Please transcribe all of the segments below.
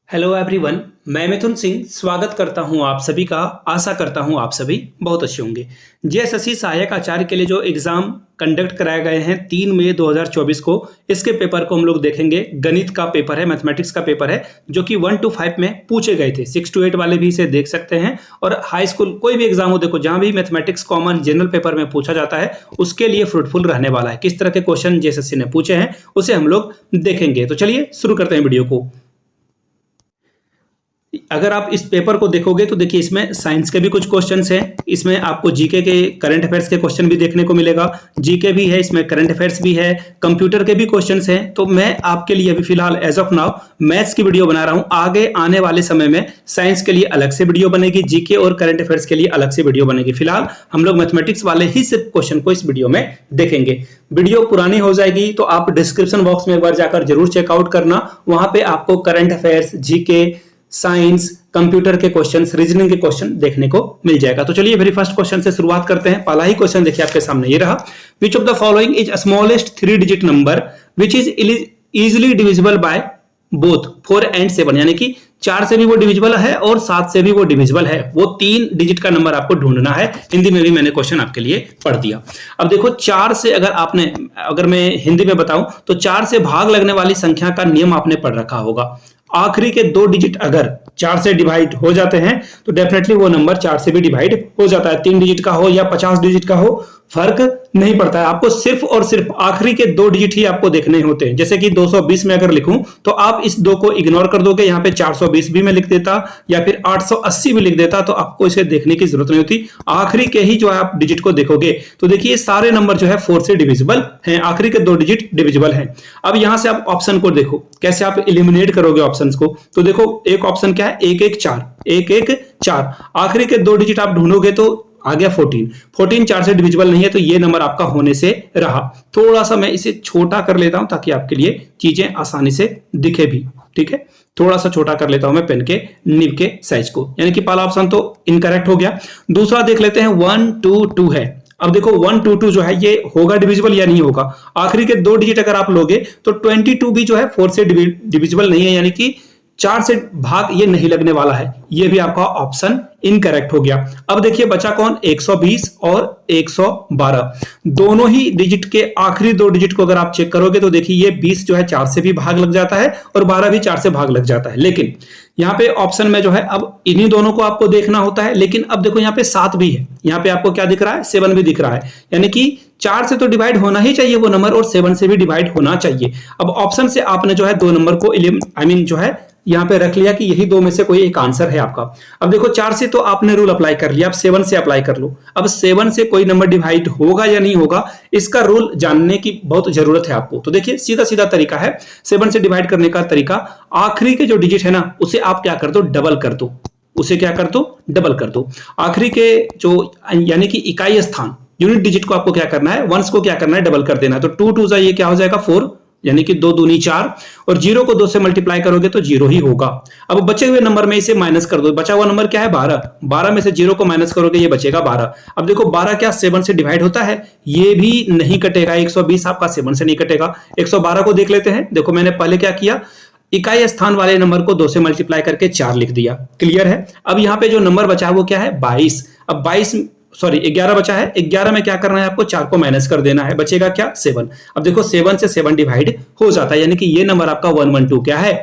Hello everyone, मैं मिथुन सिंह स्वागत करता हूं आप सभी का। आशा करता हूं आप सभी बहुत अच्छे होंगे। जेएसएससी सहायक आचार्य के लिए जो एग्ज़ाम कंडक्ट कराए गए हैं 3 मई 2024 को, इसके पेपर को हम लोग देखेंगे। गणित का पेपर है, मैथमेटिक्स का पेपर है, जो कि 1 to 5 में पूछे गए थे। 6 to 8 वाले भी इसे देख सकते हैं। और हाई स्कूल कोई भी एग्जाम हो, देखो जहां भी मैथमेटिक्स कॉमन जनरल पेपर में पूछा जाता है उसके लिए फ्रूटफुल रहने वाला है। किस तरह के क्वेश्चन जेएसएससी ने पूछे हैं उसे हम लोग देखेंगे। तो चलिए शुरू करते हैं वीडियो को। अगर आप इस पेपर को देखोगे तो देखिए इसमें साइंस के भी कुछ क्वेश्चंस हैं, इसमें आपको जीके के करंट अफेयर्स के क्वेश्चन भी देखने को मिलेगा। जीके भी है, इसमें करंट अफेयर्स भी है, कंप्यूटर के भी क्वेश्चंस हैं। तो मैं आपके लिए अभी फिलहाल एज ऑफ नाउ मैथ्स की वीडियो बना रहा हूं। आगे आने वाले समय में साइंस के लिए अलग से वीडियो बनेगी, जीके और करंट अफेयर्स के लिए अलग से वीडियो बनेगी। फिलहाल हम लोग मैथमेटिक्स वाले ही सिर्फ क्वेश्चन को इस वीडियो में देखेंगे। वीडियो पुरानी हो जाएगी तो आप डिस्क्रिप्शन बॉक्स में एक बार जाकर जरूर चेकआउट करना। वहां पे आपको current affairs, GK, science, computer के क्वेश्चंस, रीजनिंग के क्वेश्चन देखने को मिल जाएगा। तो चलिए वेरी फर्स्ट क्वेश्चन से शुरुआत करते हैं। पहला ही क्वेश्चन देखिए आपके सामने ये रहा। Which of the following is smallest 3 digit number which is easily divisible by both 4 and 7, यानी कि 4 से भी वो डिविजिबल है और 7 से भी वो डिविजिबल है। वो 3 डिजिट का नंबर आपको ढूंढना है। हिंदी में भी मैंने क्वेश्चन आपके लिए पढ़ दिया। अब देखो 4 से अगर मैं हिंदी में बताऊं तो 4 से भाग लगने वाली संख्या का नियम आपने पढ़ रखा होगा। आखिरी के 2 डिजिट अगर 4 से डिवाइड हो जाते हैं तो डेफिनेटली वो नंबर 4 से भी डिवाइड हो जाता है। 3 डिजिट का हो या 50 डिजिट का हो, फर्क नहीं पड़ता है। आपको सिर्फ और सिर्फ आखिरी के 2 डिजिट ही आपको देखने होते हैं। जैसे कि 220 में अगर लिखूं तो आप इस 2 को इग्नोर कर दोगे, यहां पे 420 भी मैं लिख देता या फिर 880 भी लिख देता, तो आपको इसे देखने की जरूरत नहीं होती। आखिरी के ही जो है आप डिजिट को देखोगे तो देखिए सारे नंबर जो है 4 से डिविजिबल हैं। आखिरी के 2 डिजिट डिविजिबल हैं। अब यहां से आप ऑप्शन को देखो, कैसे आप एलिमिनेट करोगे ऑप्शन को। तो देखो एक ऑप्शन क्या है, 114। आखिरी के 2 डिजिट आप ढूंढोगे तो आ गया 14 4 से डिविजिबल नहीं है, तो ये नंबर आपका होने से रहा। थोड़ा सा मैं इसे छोटा कर लेता हूं ताकि आपके लिए चीजें आसानी से दिखे भी। ठीक है, थोड़ा सा छोटा कर लेता हूं मैं पेन के निब के साइज को। यानी कि पहला ऑप्शन तो इनकरेक्ट हो गया। दूसरा देख लेते हैं 1 2 2 है। अब देखो 1 2 2 जो है ये होगा डिविजिबल या नहीं होगा। आखिरी के 2 डिजिट अगर आप लोगे तो 22 भी जो है 4 से डिविजिबल नहीं है, यानी कि 4 से भाग ये नहीं लगने वाला है। ये भी आपका ऑप्शन इनकरेक्ट हो गया। अब देखिए बचा कौन, 120 और 112। दोनों ही डिजिट के आखिरी 2 डिजिट को अगर आप चेक करोगे तो देखिए ये 20 जो है 4 से भी भाग लग जाता है और 12 भी 4 से भाग लग जाता है। लेकिन यहाँ पे ऑप्शन में जो है अब इन्हीं दोनों को आपको देखना होता है। लेकिन अब देखो यहाँ पे 7 भी है, यहाँ पे आपको क्या दिख रहा है, 7 भी दिख रहा है। यानी कि 4 से तो डिवाइड होना ही चाहिए वो नंबर और 7 से भी डिवाइड होना चाहिए। अब ऑप्शन से आपने जो है 2 नंबर को जो है यहां पे रख लिया कि यही 2 में से कोई एक आंसर है आपका। अब देखो 4 से तो आपने रूल अप्लाई कर लिया, अब 7 से अप्लाई कर लो। अब 7 से कोई नंबर डिवाइड होगा या नहीं होगा, इसका रूल जानने की बहुत जरूरत है आपको। तो देखिए सीधा सीधा तरीका है 7 से डिवाइड करने का तरीका। आखिरी के जो डिजिट है ना उसे आप क्या कर दो, डबल कर दो। उसे क्या कर दो, डबल कर दो। आखिरी के जो यानी कि इकाई स्थान यूनिट डिजिट को आपको क्या करना है, वंस को क्या करना है, डबल कर देना है। तो 2 2 ये क्या हो जाएगा 4, यानी कि 2 दूनी 4 और 0 को 2 से मल्टीप्लाई करोगे तो 0 ही होगा। अब बचे हुए नंबर में इसे माइनस कर दो। बचा हुआ नंबर क्या है, 12 में से 0 को माइनस करोगे ये बचेगा 12। अब देखो 12 क्या 7 से डिवाइड होता है, ये भी नहीं कटेगा। 120 आपका 7 से नहीं कटेगा। 112 को देख लेते हैं। देखो मैंने पहले क्या किया, इकाई स्थान वाले नंबर को 2 से मल्टीप्लाई करके 4 लिख दिया। क्लियर है। अब यहाँ पे जो नंबर बचा है वो क्या है, 22। अब 11 बचा है। 11 में क्या करना है आपको, 4 को माइनस कर देना है, बचेगा क्या 7। अब देखो 7 से 7 डिवाइड हो जाता है, यानी कि ये नंबर आपका 112 क्या है,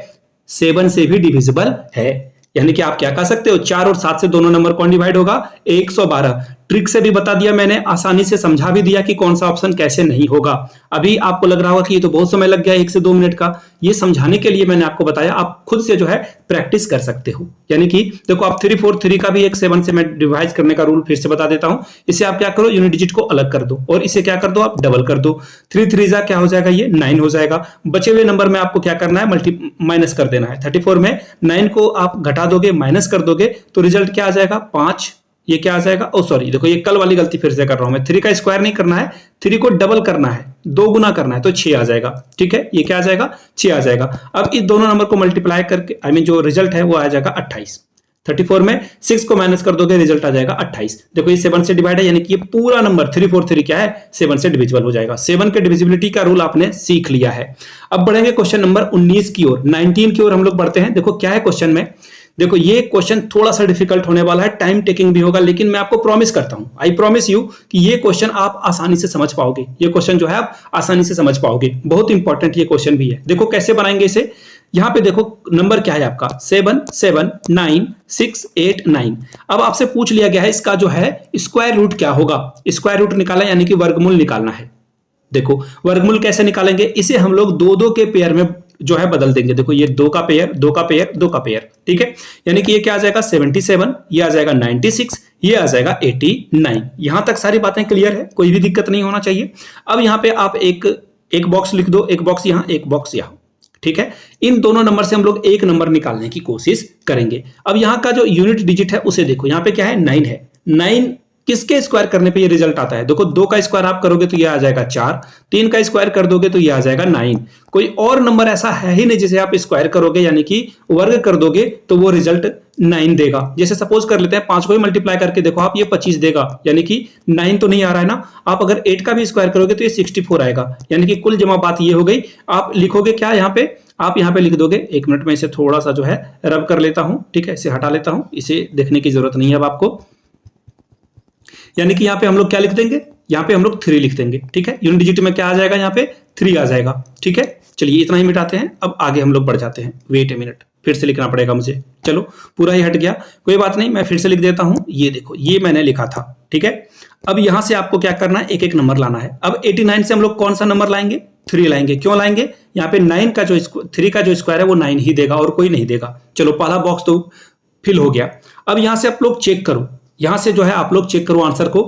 7 से भी डिविजिबल है। यानी कि आप क्या कह सकते हो, 4 और 7 से दोनों नंबर कौन डिवाइड होगा, 112। ट्रिक से भी बता दिया मैंने, आसानी से समझा भी दिया कि कौन सा ऑप्शन कैसे नहीं होगा। अभी आपको लग रहा होगा कि ये तो बहुत समय लग गया, 1 से 2 मिनट का। ये समझाने के लिए मैंने आपको बताया, आप खुद से जो है प्रैक्टिस कर सकते हो। यानी कि देखो आप 3 4 3 का भी एक 7 से मैं डिवाइड करने का रूल फिर से बता देता हूं। इसे आप क्या करो, यूनिट डिजिट को अलग कर दो और इसे क्या कर दो, आप डबल कर दो। 3 3 क्या हो जाएगा, ये 9 हो जाएगा। बचे हुए नंबर में आपको क्या करना है, माइनस कर देना है। 34 में 9 को आप घटा दोगे, माइनस कर दोगे तो रिजल्ट क्या आ जाएगा, 5। ये क्या आ जाएगा, सॉरी देखो ये कल वाली गलती फिर से कर रहा हूं मैं। 3 का स्क्वायर नहीं करना है, 3 को डबल करना है, 2 गुना करना है, तो 6 आ जाएगा। ठीक है, ये क्या आ जाएगा, 6 आ जाएगा। अब इस दोनों नंबर को मल्टीप्लाई करके जो रिजल्ट है वो आ जाएगा 28। 34 में 6 को माइनस कर दोगे, रिजल्ट आ जाएगा 28। देखो ये 7 से डिवाइड है, यानी कि ये पूरा नंबर 343 क्या है, 7 से डिविजिबल हो जाएगा। 7 के डिविजिबिलिटी का रूल आपने सीख लिया है। अब बढ़ेंगे क्वेश्चन नंबर 19 की ओर, 19 की ओर हम लोग बढ़ते हैं। देखो क्या है क्वेश्चन में, देखो ये क्वेश्चन थोड़ा सा डिफिकल्ट होने वाला है, टाइम टेकिंग भी होगा, लेकिन मैं आपको प्रॉमिस करता हूं, आई प्रॉमिस यू कि ये क्वेश्चन आप आसानी से समझ पाओगे। ये क्वेश्चन जो है आप आसानी से समझ पाओगे, बहुत इंपॉर्टेंट ये क्वेश्चन भी है। देखो कैसे बनाएंगे इसे, यहां पे देखो नंबर क्या है आपका 7 7 9 6 8 9। अब आपसे पूछ लिया गया है इसका जो है स्क्वायर रूट क्या होगा, स्क्वायर रूट निकालना यानी कि वर्गमूल निकालना है। देखो वर्गमूल कैसे निकालेंगे, इसे हम लोग दो दो के पेयर में जो है बदल देंगे। देखो ये 2 का पेयर 2 का पेयर 2 का पेयर, ठीक है, यानी कि ये क्या आ जाएगा 77, ये आ जाएगा 96, ये आ जाएगा 89। यहां तक सारी बातें क्लियर है, कोई भी दिक्कत नहीं होना चाहिए। अब यहां पे आप एक बॉक्स लिख दो, एक बॉक्स यहां एक बॉक्स यहां, ठीक है। इन दोनों नंबर से हम लोग एक नंबर निकालने की कोशिश करेंगे। अब यहां का जो यूनिट डिजिट है उसे देखो, यहां पे क्या है 9 है। 9 किसके स्क्वायर करने पे ये रिजल्ट आता है, देखो 2 का स्क्वायर आप करोगे तो ये आ जाएगा 4, 3 का स्क्वायर कर दोगे तो ये आ जाएगा 9। कोई और नंबर ऐसा है ही नहीं जिसे आप स्क्वायर करोगे यानी कि वर्ग कर दोगे तो वो रिजल्ट 9 देगा। जैसे सपोज कर लेते हैं 5 को ही मल्टीप्लाई करके देखो आप, ये 25 देगा, यानी कि 9 तो नहीं आ रहा है ना। आप अगर 8 का भी स्क्वायर करोगे तो ये 64 आएगा, यानी कि कुल जमा बात ये हो गई। आप लिखोगे क्या यहाँ पे, आप यहाँ पे लिख दोगे, 1 मिनट में इसे थोड़ा सा जो है रब कर लेता हूं, ठीक है, इसे हटा लेता हूं, इसे देखने की जरूरत नहीं है अब आपको। यानी कि यहाँ पे हम लोग क्या लिख देंगे, यहाँ पे हम लोग 3 लिख देंगे, ठीक है। यूनिट डिजिट में क्या आ जाएगा, यहाँ पे 3 आ जाएगा, ठीक है। चलिए इतना ही मिटाते हैं, अब आगे हम लोग बढ़ जाते हैं। वेट ए मिनट, फिर से लिखना पड़ेगा मुझे, चलो पूरा ही हट गया, कोई बात नहीं, मैं फिर से लिख देता हूं। ये देखो ये मैंने लिखा था, ठीक है। अब यहां से आपको क्या करना है, एक एक नंबर लाना है। अब 89 से हम लोग कौन सा नंबर लाएंगे, 3 लाएंगे। क्यों लाएंगे, यहाँ पे 9 का जो 3 का जो स्क्वायर है वो 9 ही देगा और कोई नहीं देगा। चलो पहला बॉक्स तो फिल हो गया। अब यहां से आप लोग चेक करो, यहां से जो है आप लोग चेक करो आंसर को,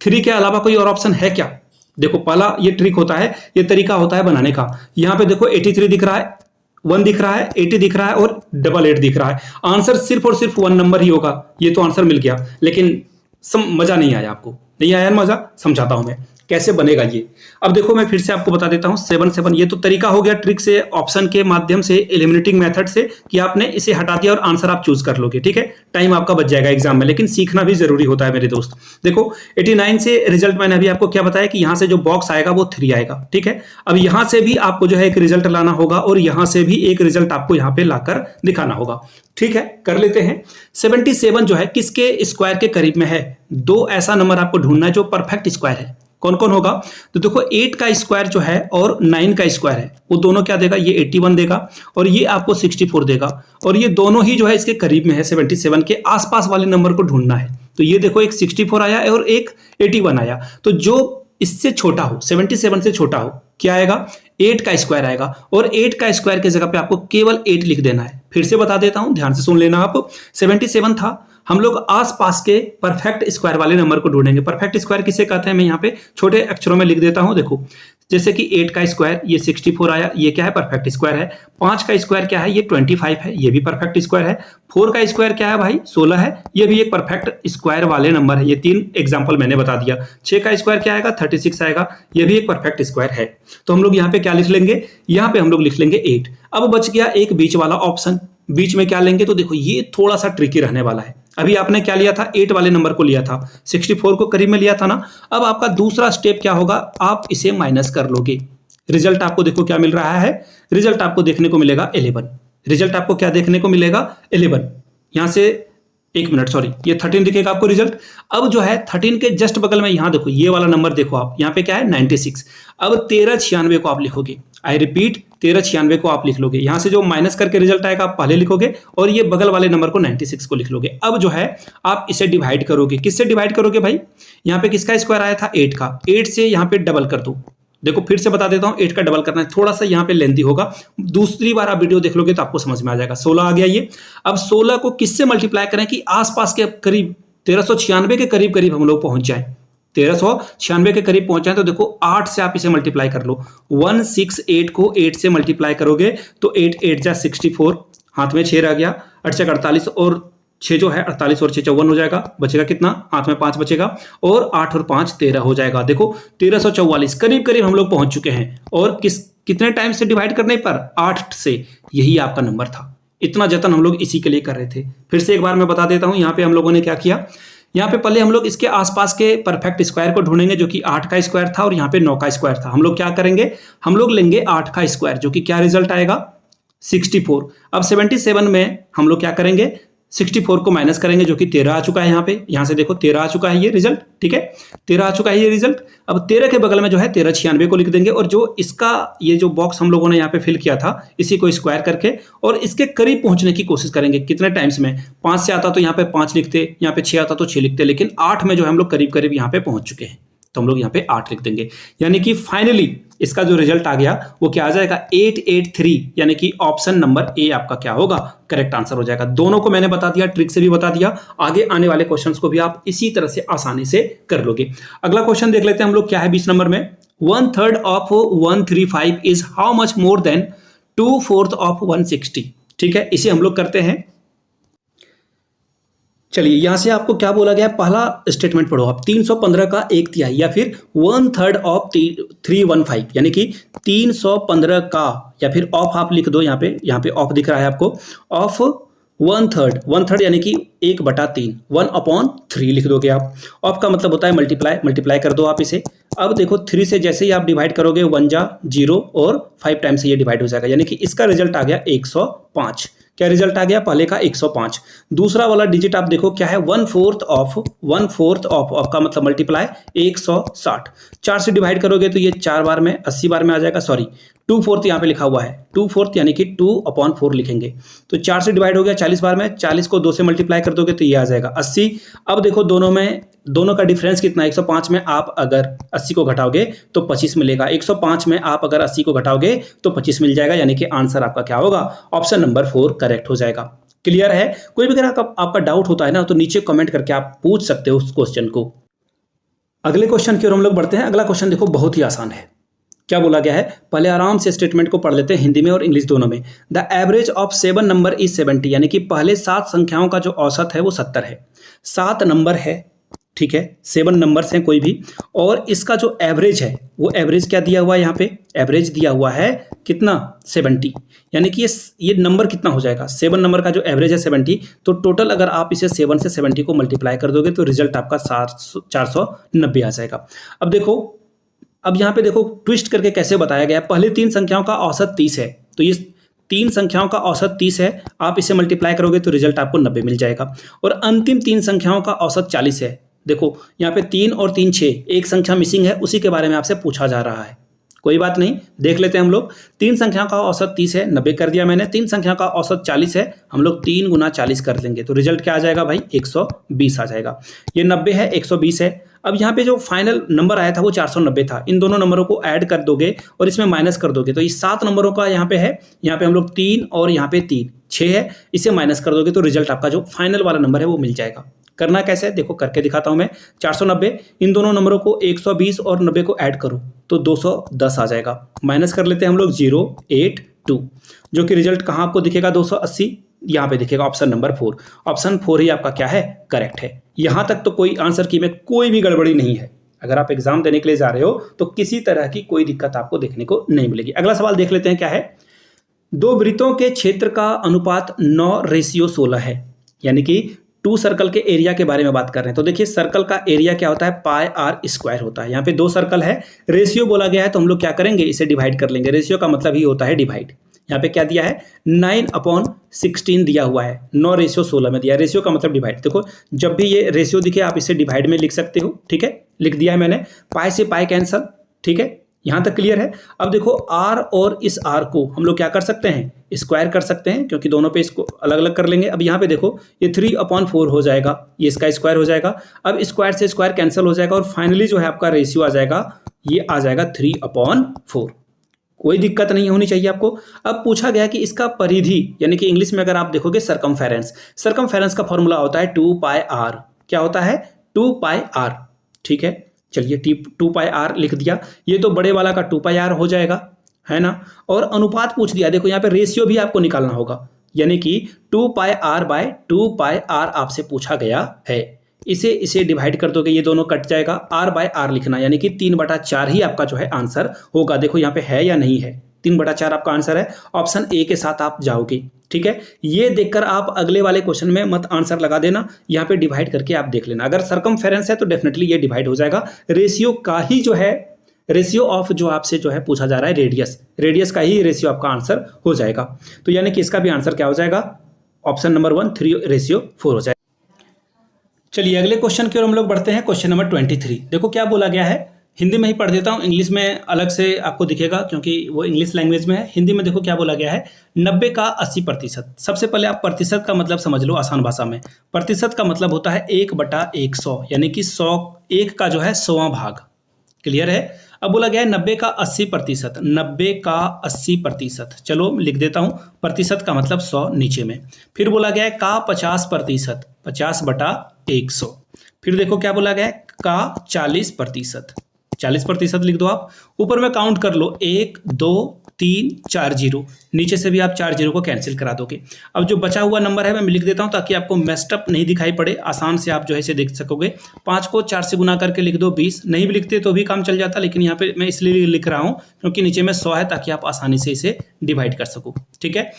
3 के अलावा कोई और ऑप्शन है क्या। देखो पहला ये ट्रिक होता है, ये तरीका होता है बनाने का। यहां पे देखो 83 दिख रहा है, 1 दिख रहा है, 80 दिख रहा है और 88 दिख रहा है। आंसर सिर्फ और सिर्फ 1 नंबर ही होगा। ये तो आंसर मिल गया, लेकिन मजा नहीं आया, आपको नहीं आया मजा, समझाता हूं मैं कैसे बनेगा ये। अब देखो मैं फिर से आपको बता देता हूं, 7 7, ये तो तरीका हो गया ट्रिक से, ऑप्शन के माध्यम से, एलिमिनेटिंग मेथड से, कि आपने इसे हटा दिया और आंसर आप चूज कर लोगे, ठीक है। टाइम आपका बच जाएगा एग्जाम में, लेकिन सीखना भी जरूरी होता है मेरे दोस्त। देखो 89 से रिजल्ट मैंने अभी आपको क्या बताया कि यहां से जो बॉक्स आएगा वो 3 आएगा, ठीक है। अब यहां से भी आपको जो है एक रिजल्ट लाना होगा और यहां से भी एक रिजल्ट आपको यहां पे लाकर दिखाना होगा, ठीक है। कर लेते हैं। 77 जो है किसके स्क्वायर के करीब में है, 2 ऐसा नंबर आपको ढूंढना है जो परफेक्ट स्क्वायर है। कौन कौन होगा, तो देखो 8 का स्क्वायर जो है और 9 का स्क्वायर है, वो दोनों क्या देगा, ये 81 देगा और ये आपको 64 देगा, और ये दोनों ही जो है इसके करीब में है। 77 के आसपास वाले नंबर को ढूंढना है। तो ये देखो एक 64 आया और एक 81 आया, तो जो इससे छोटा हो, 77 से छोटा हो, क्या आएगा, 8 का स्क्वायर आएगा, और 8 का स्क्वायर की जगह पे आपको केवल 8 लिख देना है। फिर से बता देता हूं, ध्यान से सुन लेना आप। 77 था, हम लोग आसपास के परफेक्ट स्क्वायर वाले नंबर को ढूंढेंगे। परफेक्ट स्क्वायर किसे कहते हैं, मैं यहाँ पे छोटे अक्षरों में लिख देता हूं। देखो जैसे कि 8 का स्क्वायर ये 64 आया, ये क्या है, परफेक्ट स्क्वायर है। 5 का स्क्वायर क्या है, ये 25 है, ये भी परफेक्ट स्क्वायर है। 4 का स्क्वायर क्या है भाई, 16 है, ये भी एक परफेक्ट स्क्वायर वाले नंबर है। ये 3 एग्जांपल मैंने बता दिया। 6 का स्क्वायर क्या आएगा, 36 आएगा, ये भी एक परफेक्ट स्क्वायर है। तो हम लोग यहाँ पे क्या लिख लेंगे, यहाँ पे हम लोग लिख लेंगे 8। अब बच गया एक बीच वाला ऑप्शन, बीच में क्या लेंगे, तो देखो ये थोड़ा सा ट्रिकी रहने वाला है। अभी आपने क्या लिया था, 8 वाले नंबर को लिया था, 64 को करीब में लिया था ना। अब आपका दूसरा स्टेप क्या होगा, आप इसे माइनस कर लोगे। रिजल्ट आपको देखो क्या मिल रहा है, रिजल्ट आपको देखने को मिलेगा 11। रिजल्ट आपको क्या देखने को मिलेगा, 11। यहां से 1 मिनट, सॉरी, ये 13 दिखेगा आपको रिजल्ट। अब जो है 13 के जस्ट बगल में यहां देखो ये वाला नंबर देखो आप, यहाँ पे क्या है 96। अब 1396 को आप लिखोगे, आई रिपीट 1396 को आप लिख लोगे। यहां से जो माइनस करके रिजल्ट आएगा आप पहले लिखोगे और ये बगल वाले नंबर को 96 को लिख लोगे। अब जो है आप इसे डिवाइड करोगे, किससे डिवाइड करोगे भाई, यहाँ पे किसका स्क्वायर आया था, 8 का, 8 से यहाँ पे डबल कर दो। देखो फिर से बता देता हूं, 8 का डबल करना है, थोड़ा सा यहाँ पे लेंथी होगा, दूसरी बार आप वीडियो देख लोगे तो आपको समझ में आ जाएगा। 16 आ गया ये। अब 16 को किससे मल्टीप्लाई करें कि आसपास के करीब 1396 के करीब करीब हम लोग पहुंच जाए, 1396 के करीब पहुंचाएं। तो देखो 8 से आप इसे मल्टीप्लाई कर लो, 168 को 8 से मल्टीप्लाई करोगे तो 8 8 जा 64, हाथ में 6 रह गया, 8 से 48 और 6 जो है 48 और 6 54 हो जाएगा, बचेगा कितना, हाथ में 5 बचेगा, और 8 और 5 13 हो जाएगा। देखो 1344 करीब करीब हम लोग पहुंच चुके हैं, और कितने टाइम से डिवाइड करने पर, 8 से। यही आपका नंबर था, इतना जतन हम लोग इसी के लिए कर रहे थे। फिर से एक बार मैं बता देता हूं, यहाँ पे हम लोगों ने क्या किया, यहाँ पे पहले हम लोग इसके आसपास के परफेक्ट स्क्वायर को ढूंढेंगे जो कि 8 का स्क्वायर था और यहाँ पे 9 का स्क्वायर था। हम लोग क्या करेंगे, हम लोग लेंगे 8 का स्क्वायर जो कि क्या रिजल्ट आएगा 64। अब 77 में हम लोग क्या करेंगे, 64 को माइनस करेंगे जो कि 13 आ चुका है। यहाँ पे यहाँ से देखो 13 आ चुका है ये रिजल्ट, ठीक है 13 आ चुका है ये रिजल्ट। अब 13 के बगल में जो है 1396 को लिख देंगे और जो इसका ये जो बॉक्स हम लोगों ने यहाँ पे फिल किया था इसी को स्क्वायर करके और इसके करीब पहुंचने की कोशिश करेंगे। कितने टाइम्स में, 5 से आता तो यहाँ पे 5 लिखते, यहाँ पे 6 आता तो 6 लिखते, लेकिन 8 में जो है हम लोग करीब करीब यहाँ पे पहुंच चुके हैं तो हम लोग यहाँ पे 8 लिख देंगे। यानी कि फाइनली इसका जो रिजल्ट आ गया वो क्या आ जाएगा 883, यानी कि ऑप्शन नंबर ए आपका क्या होगा, करेक्ट आंसर हो जाएगा। दोनों को मैंने बता दिया, ट्रिक से भी बता दिया, आगे आने वाले क्वेश्चंस को भी आप इसी तरह से आसानी से कर लोगे। अगला क्वेश्चन देख लेते हैं हम लोग, क्या है 20 नंबर में, 1/3 of 135 is how much more than 2/4 of 160। ठीक है, इसे हम लोग करते हैं। चलिए यहां से आपको क्या बोला गया है, पहला स्टेटमेंट पढ़ो आप, 315 का 1/3 या फिर 1/3 ऑफ 315, यानी कि 315 का, या फिर ऑफ आप लिख दो, यहाँ पे ऑफ दिख रहा है आपको, ऑफ 1/3 यानी कि 1/3, 1/3 लिख दोगे आप। ऑफ का मतलब होता है मल्टीप्लाई कर दो आप इसे। अब देखो 3 से जैसे ही आप डिवाइड करोगे 1 जा 0 और 5 टाइम से ये डिवाइड हो जाएगा, यानी कि इसका रिजल्ट आ गया 105। क्या रिजल्ट आ गया, पहले का 105। दूसरा वाला डिजिट आप देखो क्या है, 1/4 ऑफ का मतलब मल्टीप्लाई 160। 4 से डिवाइड करोगे तो ये 4 बार में 80 बार में आ जाएगा, सॉरी 2/4 यहाँ पे लिखा हुआ है, 2/4 यानी कि 2/4 लिखेंगे। तो 4 से डिवाइड हो गया 40 बार में, 40 को 2 से मल्टीप्लाई कर दोगे तो ये आ जाएगा 80। अब देखो दोनों का डिफरेंस कितना है, 105 में आप अगर 80 को घटाओगे तो 25 मिलेगा, 105 में आप अगर 80 को घटाओगे तो 25 मिल जाएगा, यानी कि आंसर आपका क्या होगा, ऑप्शन नंबर 4 करेक्ट हो जाएगा। क्लियर है? कोई भी अगर आपका डाउट होता है ना तो नीचे कमेंट करके आप पूछ सकते हो उस क्वेश्चन को। अगले क्वेश्चन की ओर हम लोग बढ़ते हैं। अगला क्वेश्चन देखो बहुत ही आसान है। क्या बोला गया है, पहले आराम से स्टेटमेंट को पढ़ लेते हैं हिंदी में और इंग्लिश दोनों में। The average of 7 number is 70, यानी कि पहले 7 संख्याओं का जो औसत है वो 70 है। 7 नंबर है, ठीक है, 7 नंबर्स हैं कोई भी, और इसका जो एवरेज है वो एवरेज क्या दिया हुआ है, यहाँ पे एवरेज दिया हुआ है कितना 70, यानी कि ये नंबर कितना हो जाएगा, 7 नंबर का जो एवरेज है 70, तो टोटल अगर आप इसे 7 से 70 को मल्टीप्लाई कर दोगे तो रिजल्ट आपका 490 आ जाएगा। अब यहाँ पे देखो ट्विस्ट करके कैसे बताया गया है। पहले 3 संख्याओं का औसत 30 है, तो ये 3 संख्याओं का औसत 30 है, आप इसे मल्टीप्लाई करोगे तो रिजल्ट आपको 90 मिल जाएगा। और अंतिम 3 संख्याओं का औसत 40 है। देखो यहाँ पे 3 और 3 6, एक संख्या मिसिंग है, उसी के बारे में आपसे पूछा जा रहा है। कोई बात नहीं, देख लेते हैं हम लोग। 3 संख्याओं का औसत 30 है, 90 कर दिया मैंने। 3 संख्या का औसत 40 है, हम लोग 3 गुना 40 कर देंगे तो रिजल्ट क्या आ जाएगा भाई, 120 आ जाएगा। ये 90 है, 120 है। अब यहाँ पे जो फाइनल नंबर आया था वो 490 था। इन दोनों नंबरों को ऐड कर दोगे और इसमें माइनस कर दोगे तो ये 7 नंबरों का यहाँ पे है, यहाँ पे हम लोग 3 और यहाँ पे 3 6 है, इसे माइनस कर दोगे तो रिजल्ट आपका जो फाइनल वाला नंबर है वो मिल जाएगा। करना कैसे है देखो, करके दिखाता हूं मैं। 490, इन दोनों नंबरों को 120 और 90 को ऐड करो तो 210 आ जाएगा। माइनस कर लेते हैं हम लोग 082, जो कि रिजल्ट कहां आपको दिखेगा 280, यहाँ पे दिखेगा ऑप्शन नंबर 4। ऑप्शन 4 ही आपका क्या है, करेक्ट है। यहां तक तो कोई आंसर की में कोई भी गड़बड़ी नहीं है। अगर आप एग्जाम देने के लिए जा रहे हो तो किसी तरह की कोई दिक्कत आपको देखने को नहीं मिलेगी। अगला सवाल देख लेते हैं क्या है। 2 वृत्तों के क्षेत्र का अनुपात 9:16 है, यानी कि 2 सर्कल के एरिया के बारे में बात कर रहे हैं। तो देखिए सर्कल का एरिया क्या होता है, पाई आर स्क्वायर होता है। यहाँ पे 2 सर्कल है, रेशियो बोला गया है तो हम लोग क्या करेंगे, इसे डिवाइड कर लेंगे। रेशियो का मतलब ही होता है डिवाइड। यहाँ पे क्या दिया है, 9/16 दिया हुआ है, 9:16 में दिया। रेशियो का मतलब डिवाइड। देखो जब भी ये रेशियो दिखे आप इसे डिवाइड में लिख सकते हो, ठीक है, लिख दिया है मैंने। पाई से पाई कैंसल, ठीक है, यहाँ तक क्लियर है। अब देखो r और इस r को हम लोग क्या कर सकते हैं, स्क्वायर कर सकते हैं, क्योंकि दोनों पे इसको अलग अलग कर लेंगे। अब यहाँ पे देखो ये 3/4 हो जाएगा, ये इसका स्क्वायर हो जाएगा। अब स्क्वायर से स्क्वायर कैंसिल हो जाएगा और फाइनली जो है आपका रेशियो आ जाएगा, ये आ जाएगा 3/4। कोई दिक्कत नहीं होनी चाहिए आपको। अब पूछा गया कि इसका परिधि, यानी कि इंग्लिश में अगर आप देखोगे सरकमफेरेंस का फॉर्मूला होता है 2πr। क्या होता है, 2πr, ठीक है। चलिए 2πr लिख दिया। ये तो बड़े वाला का 2πr हो जाएगा, है ना। और अनुपात पूछ दिया, देखो यहाँ पे रेशियो भी आपको निकालना होगा, यानी कि 2πr/2πr आपसे पूछा गया है। इसे डिवाइड कर दोगे, ये दोनों कट जाएगा, r/r लिखना, यानी कि 3/4 ही आपका जो है आंसर होगा। देखो यहाँ पे है या नहीं है, 3/4 आपका आंसर है, ऑप्शन ए के साथ आप जाओगे। ठीक है, ये देखकर आप अगले वाले क्वेश्चन में मत आंसर लगा देना, यहाँ पे डिवाइड करके आप देख लेना। अगर सरकमफेरेंस है तो डेफिनेटली ये डिवाइड हो जाएगा। रेशियो का ही जो है, रेशियो ऑफ जो आपसे जो है पूछा जा रहा है रेडियस का ही रेशियो आपका आंसर हो जाएगा। तो यानी कि इसका भी आंसर क्या हो जाएगा, ऑप्शन नंबर 1 3:4 हो जाएगा। चलिए अगले क्वेश्चन की ओर हम लोग बढ़ते हैं। क्वेश्चन नंबर 23, देखो क्या बोला गया है। हिंदी में ही पढ़ देता हूँ, इंग्लिश में अलग से आपको दिखेगा क्योंकि वो इंग्लिश लैंग्वेज में है। हिंदी में देखो क्या बोला गया है, 90 का 80%। सबसे पहले आप प्रतिशत का मतलब समझ लो आसान भाषा में। प्रतिशत का मतलब होता है 1/100, यानी कि 100 1 का जो है 100वां भाग। क्लियर है। अब बोला गया है 90 का 80%, 90 का 80%। चलो लिख देता हूं, प्रतिशत का मतलब 100 नीचे में। फिर बोला गया है का 50%, 50/100। फिर देखो क्या बोला गया है, का 40%, 40% लिख दो आप। ऊपर में काउंट कर लो, 1 2 3 4 जीरो, नीचे से भी आप 4 जीरो को कैंसिल करा दोगे। अब जो बचा हुआ नंबर है मैं लिख देता हूं ताकि आपको मेस्टअप नहीं दिखाई पड़े, आसान से आप जो है इसे देख सकोगे। 5 को 4 से गुना करके लिख दो 20, नहीं भी लिखते तो भी काम चल जाता, लेकिन यहाँ पे मैं इसलिए लिख रहा हूँ क्योंकि नीचे में 100 है ताकि आप आसानी से इसे डिवाइड कर सको। ठीक है,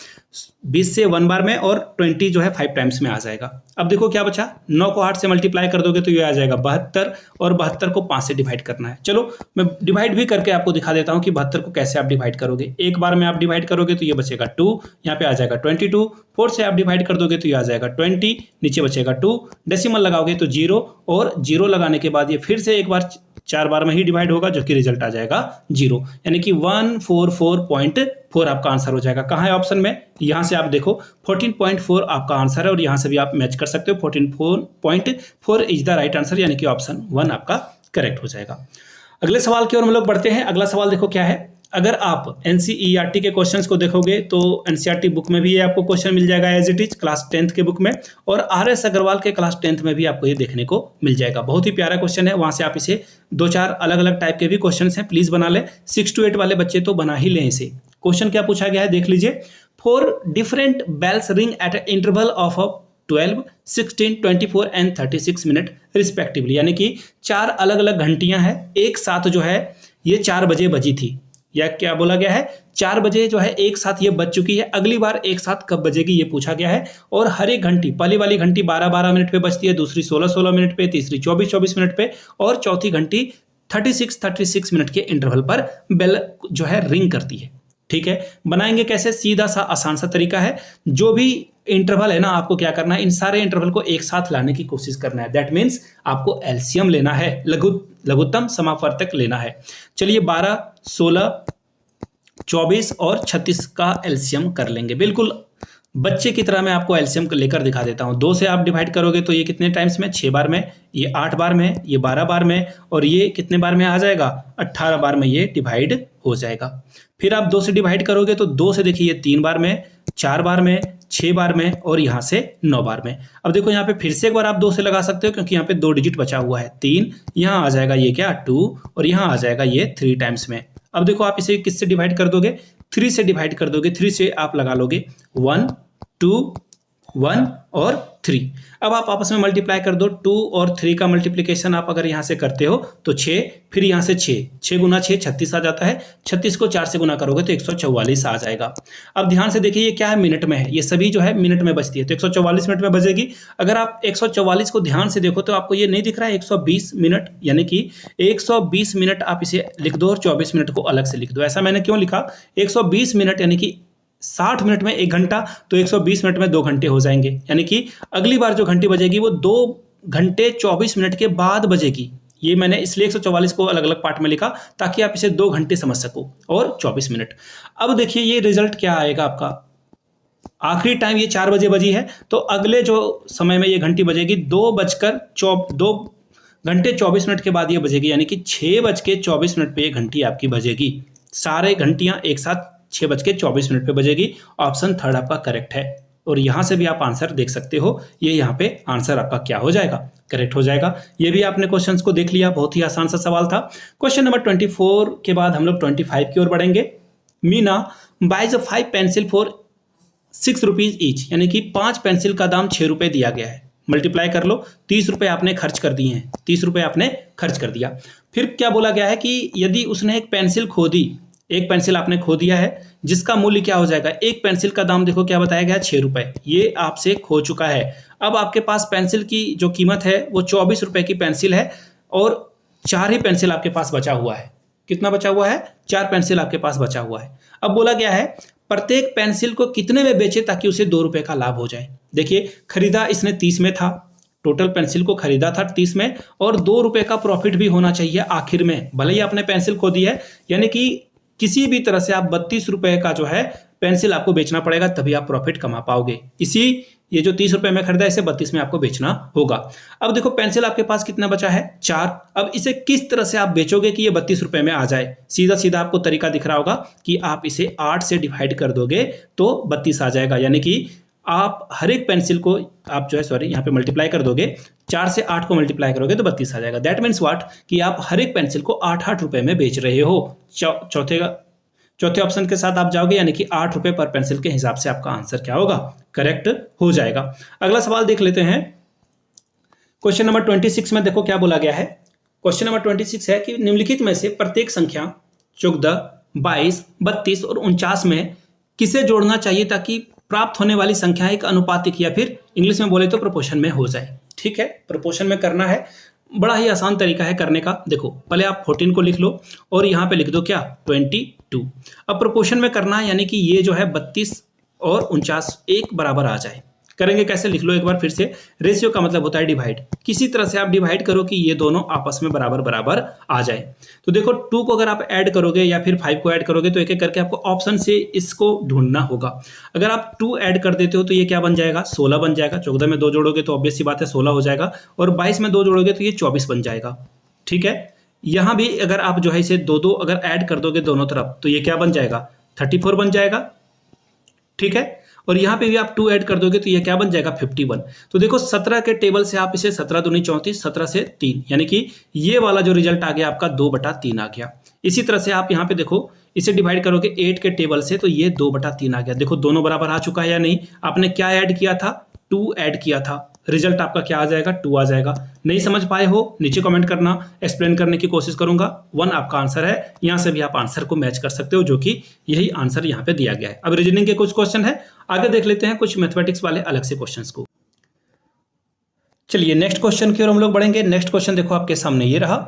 20 से 1 बार में और 20 जो है 5 टाइम्स में आ जाएगा। अब देखो क्या बचा, 9 को 8 से मल्टीप्लाई कर दोगे तो ये आ जाएगा 72, और 72 को 5 से डिवाइड करना है। चलो मैं डिवाइड भी करके आपको दिखा देता हूं कि 72 को कैसे आप डिवाइड करोगे। एक बार में आप डिवाइड करोगे तो ये बचेगा 2, यहाँ पे आ जाएगा 22। 4 से आप डिवाइड कर दोगे तो ये आ जाएगा 20, नीचे बचेगा 2। डेसिमल लगाओगे तो 0, और 0 लगाने के बाद ये फिर से एक बार 4 बार में ही डिवाइड होगा, जो कि रिजल्ट आ जाएगा 0, यानी कि 144.4 आपका आंसर हो जाएगा। कहाँ है ऑप्शन में, यहाँ से आप देखो 14.4 आपका आंसर है, और यहाँ से भी आप मैच कर सकते हो। 14.4 इज द राइट आंसर, यानी कि ऑप्शन 1 आपका करेक्ट हो जाएगा। अगले सवाल की ओर हम लोग बढ़ते हैं। अगला सवाल देखो क्या है। अगर आप एनसीईआरटी के क्वेश्चंस को देखोगे तो एनसीईआरटी बुक में भी ये आपको क्वेश्चन मिल जाएगा as it is, class 10th के बुक में, और आरएस अग्रवाल के क्लास 10th में भी आपको ये देखने को मिल जाएगा। बहुत ही प्यारा क्वेश्चन है, वहां से आप इसे 2-4 अलग अलग टाइप के भी क्वेश्चन हैं, प्लीज बना ले। 6 to 8 वाले बच्चे तो बना ही लें इसे। क्वेश्चन क्या पूछा गया है देख लीजिए। 4 different bells ring at an interval of 12, 16, 24 and 36 minute respectively, यानी कि 4 अलग अलग घंटियां हैं एक साथ जो है ये 4 बजे बजी थी, या क्या बोला गया है 4 बजे जो है एक साथ ये बज चुकी है, अगली बार एक साथ कब बजेगी ये पूछा गया है। और हर एक घंटी, पहली वाली घंटी 12-12 मिनट पे बजती है, दूसरी 16-16 मिनट पे, तीसरी 24-24 मिनट पे, और चौथी घंटी 36-36 मिनट के इंटरवल पर बेल जो है रिंग करती है। ठीक है, बनाएंगे कैसे, सीधा सा आसान सा तरीका है। जो भी इंटरवल है ना, आपको क्या करना है, इन सारे इंटरवल को एक साथ लाने की कोशिश करना है। दैट मीन्स आपको एलसीएम लेना है, लघुत्तम समावर्तक लेना है। चलिए 12, 16, 24 और 36 का एलसीएम कर लेंगे। बिल्कुल बच्चे की तरह मैं आपको एलसीएम लेकर दिखा देता हूं। 2 से आप डिवाइड करोगे तो ये कितने टाइम्स में, 6 बार में, ये 8 बार में, ये 12 बार में, और ये कितने बार में आ जाएगा, 18 बार में ये डिवाइड हो जाएगा। फिर आप 2 से डिवाइड करोगे तो 2 से देखिए ये 3 बार में, 4 बार में, 6 बार में, और यहाँ से 9 बार में। अब देखो यहाँ पे फिर से एक बार आप 2 से लगा सकते हो क्योंकि यहाँ पे 2 डिजिट बचा हुआ है, 3, यहाँ आ जाएगा ये क्या 2, और यहाँ आ जाएगा ये 3 टाइम्स में। अब देखो आप इसे किससे डिवाइड कर दोगे, 3 से डिवाइड कर दोगे। 3 से आप लगा लोगे 1, 2, 1 और 3। अब आप आपस में मल्टीप्लाई कर दो। 2 और 3 का मल्टीप्लिकेशन आप अगर यहाँ से करते हो तो 6, फिर यहाँ से 6, 6 गुना 6 36 आ जाता है। 36 को 4 से गुना करोगे तो 144 आ जाएगा। अब ध्यान से देखिए ये क्या है, मिनट में है, ये सभी जो है मिनट में बजती है, तो 144 मिनट में बजेगी। अगर आप 144 को ध्यान से देखो तो आपको ये नहीं दिख रहा है 120 मिनट, यानी कि 120 मिनट आप इसे लिख दो और 24 मिनट को अलग से लिख दो। ऐसा मैंने क्यों लिखा, 120 मिनट यानी कि 60 मिनट में 1 घंटा, तो 120 मिनट में 2 घंटे हो जाएंगे, यानी कि अगली बार जो घंटी बजेगी वो 2 घंटे 24 मिनट के बाद बजेगी। ये मैंने इसलिए 144 को अलग अलग पार्ट में लिखा ताकि आप इसे 2 घंटे समझ सको, और 24 मिनट। अब देखिए ये रिजल्ट क्या आएगा आपका, आखिरी टाइम ये 4 बजे बजी है, तो अगले जो समय में ये घंटी बजेगी 2 घंटे 24 मिनट के बाद ये बजेगी, यानी कि 6:24 मिनट पे ये घंटी आपकी बजेगी। सारे घंटियां एक साथ 6:24 मिनट पे बजेगी। ऑप्शन 3 आपका करेक्ट है, और यहां से भी आप आंसर देख सकते हो, ये यहाँ पे आंसर आपका क्या हो जाएगा, करेक्ट हो जाएगा। ये भी आपने क्वेश्चंस को देख लिया, बहुत ही आसान सा सवाल था। क्वेश्चन नंबर 24 के बाद हम लोग 25 की ओर बढ़ेंगे। Meena buys 5 pencil for 6 rupees each, यानी कि 5 पेंसिल का दाम 6 रुपए दिया गया है। मल्टीप्लाई कर लो, 30 रुपए आपने खर्च कर दिए हैं, 30 रुपए आपने खर्च कर दिया। फिर क्या बोला गया है कि यदि उसने एक पेंसिल खो दी, एक पेंसिल आपने खो दिया है, जिसका मूल्य क्या हो जाएगा, एक पेंसिल का दाम देखो क्या बताया गया, 6 रुपए, ये आपसे खो चुका है। अब आपके पास पेंसिल की जो कीमत है वो 24 रुपए की पेंसिल है और 4 ही पेंसिल आपके पास बचा हुआ है। कितना बचा हुआ है, 4 पेंसिल आपके पास बचा हुआ है। अब बोला गया है प्रत्येक पेंसिल को कितने में बेचे ताकि उसे 2 रुपए का लाभ हो जाए। देखिए खरीदा इसने 30 में था, टोटल पेंसिल को खरीदा था 30 में और 2 रुपए का प्रॉफिट भी होना चाहिए आखिर में। भले ही आपने पेंसिल खो दी है, यानी कि किसी भी तरह से आप 32 रुपए का जो है पेंसिल आपको बेचना पड़ेगा, तभी आप प्रॉफिट कमा पाओगे। ये जो 30 रुपए में खरीदा इसे 32 में आपको बेचना होगा। अब देखो पेंसिल आपके पास कितना बचा है, 4। अब इसे किस तरह से आप बेचोगे कि ये 32 रुपए में आ जाए। सीधा सीधा आपको तरीका दिख रहा होगा कि आप इसे 8 से डिवाइड कर दोगे तो 32 आ जाएगा, यानी कि आप हर एक पेंसिल को आप जो है यहाँ पे मल्टीप्लाई कर दोगे, 4 से 8 को मल्टीप्लाई करोगे तो 32 आ जाएगा। दैट मीन्स व्हाट, कि आप हर एक पेंसिल को 8-8 रुपए में बेच रहे हो। चौथे ऑप्शन के साथ आप जाओगे, यानी कि 8 रुपए पर पेंसिल के हिसाब से आपका आंसर क्या होगा, करेक्ट हो जाएगा। अगला सवाल देख लेते हैं। क्वेश्चन नंबर 26 में देखो क्या बोला गया है। क्वेश्चन नंबर 26 है कि निम्नलिखित में से प्रत्येक संख्या 14, 22, 32 और 49 में किसे जोड़ना चाहिए ताकि प्राप्त होने वाली संख्या एक अनुपातिक या फिर इंग्लिश में बोले तो प्रोपोर्शन में हो जाए। ठीक है, प्रोपोर्शन में करना है, बड़ा ही आसान तरीका है करने का। देखो पहले आप 14 को लिख लो और यहाँ पे लिख दो क्या, 22। अब प्रोपोर्शन में करना है, यानी कि ये जो है 32 और 49 एक बराबर आ जाए। करेंगे कैसे, लिख लो एक बार फिर से। रेशियो का मतलब होता है डिवाइड, किसी तरह से आप डिवाइड करो कि ये दोनों आपस में बराबर बराबर आ जाए। तो देखो 2 को अगर आप ऐड करोगे या फिर 5 को ऐड करोगे तो एक एक करके आपको ऑप्शन से इसको ढूंढना होगा। अगर आप 2 ऐड कर देते हो तो ये क्या बन जाएगा, 16 बन जाएगा। 14 में 2 जोड़ोगे तो ऑब्वियस सी बात है 16 हो जाएगा, और 22 में 2 जोड़ोगे तो ये 24 बन जाएगा। ठीक है, यहाँ भी अगर आप जो है इसे 2-2 अगर ऐड कर दोगे दोनों तरफ तो ये क्या बन जाएगा, 34 बन जाएगा। ठीक है, और यहाँ पे भी आप 2 ऐड कर दोगे तो ये क्या बन जाएगा, 51। तो देखो 17 के टेबल से आप इसे 17 दूनी 34, 17 से 3, यानी कि ये वाला जो रिजल्ट आ गया आपका 2/3 आ गया। इसी तरह से आप यहाँ पे देखो इसे डिवाइड करोगे 8 के टेबल से तो ये 2/3 आ गया। देखो दोनों बराबर आ चुका है या नहीं। आपने क्या ऐड किया था, 2 ऐड किया था, रिजल्ट आपका क्या आ जाएगा, 2 आ जाएगा। नहीं समझ पाए हो नीचे कमेंट करना, एक्सप्लेन करने की कोशिश करूंगा। 1 आपका आंसर है। यहाँ से भी आप आंसर को मैच कर सकते हो, जो कि यही आंसर यहाँ पे दिया गया है। अब रीजनिंग के कुछ क्वेश्चन है, आगे देख लेते हैं कुछ मैथमेटिक्स वाले अलग से क्वेश्चंस को। चलिए नेक्स्ट क्वेश्चन की ओर हम लोग बढ़ेंगे। नेक्स्ट क्वेश्चन देखो आपके सामने ये रहा।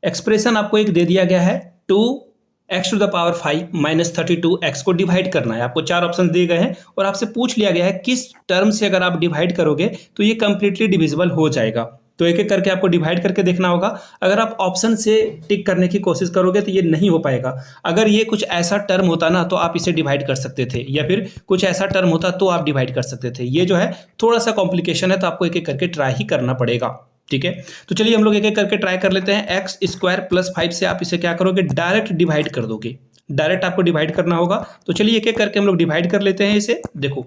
एक्सप्रेशन आपको एक दे दिया गया है, 2x⁵ माइनस 32x को डिवाइड करना है। आपको 4 ऑप्शन दिए गए हैं और आपसे पूछ लिया गया है किस टर्म से अगर आप डिवाइड करोगे तो ये कंप्लीटली डिविजिबल हो जाएगा। तो एक एक करके आपको डिवाइड करके देखना होगा। अगर आप ऑप्शन से टिक करने की कोशिश करोगे तो ये नहीं हो पाएगा। अगर ये कुछ ऐसा टर्म होता ना तो आप इसे डिवाइड कर सकते थे, या फिर कुछ ऐसा टर्म होता तो आप डिवाइड कर सकते थे। ये जो है थोड़ा सा कॉम्प्लिकेशन है, तो आपको एक एक करके ट्राई ही करना पड़ेगा। ठीक है, तो चलिए हम लोग एक एक करके ट्राई कर लेते हैं। x² + 5 से आप इसे क्या करोगे, डायरेक्ट डिवाइड कर दोगे। डायरेक्ट आपको डिवाइड करना होगा। तो चलिए एक एक करके हम लोग डिवाइड कर लेते हैं इसे। देखो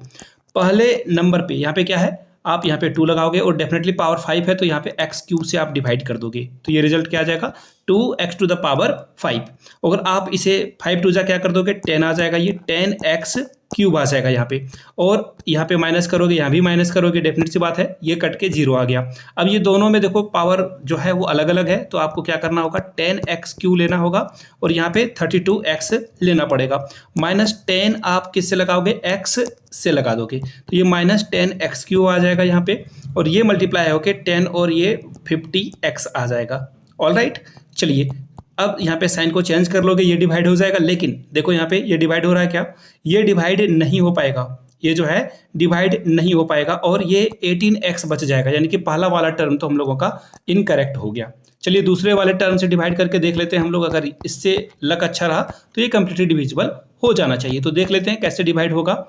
पहले नंबर पे यहाँ पे क्या है, आप यहाँ पे 2 लगाओगे और डेफिनेटली पावर 5 है तो यहाँ पे x³ से आप डिवाइड कर दोगे तो ये रिजल्ट क्या आ जाएगा, 2x⁵। अगर आप इसे 5 2 क्या कर दोगे, 10 आ जाएगा, ये 10x³ आ जाएगा यहाँ पे। और यहाँ पे माइनस करोगे, यहाँ भी माइनस करोगे, डेफिनेट सी बात है ये कट के 0 आ गया। अब ये दोनों में देखो पावर जो है वो अलग अलग है, तो आपको क्या करना होगा, 10x³ लेना होगा और यहाँ पे 32x लेना पड़ेगा। -10 आप किससे लगाओगे, x से लगा दोगे तो ये -10x³ आ जाएगा यहाँ पे, और ये मल्टीप्लाई होके 10 और ये 50x आ जाएगा। ऑलराइट, चलिए अब यहाँ पे साइन को चेंज कर लोगे, ये डिवाइड हो जाएगा। लेकिन देखो यहाँ पे ये डिवाइड हो रहा है क्या, ये डिवाइड नहीं हो पाएगा, ये जो है डिवाइड नहीं हो पाएगा और ये 18x बच जाएगा, यानी कि पहला वाला टर्म तो हम लोगों का इनकरेक्ट हो गया। चलिए दूसरे वाले टर्म से डिवाइड करके देख लेते हैं हम लोग। अगर इससे लक अच्छा रहा तो ये कंप्लीटली डिविजिबल हो जाना चाहिए। तो देख लेते हैं कैसे डिवाइड होगा।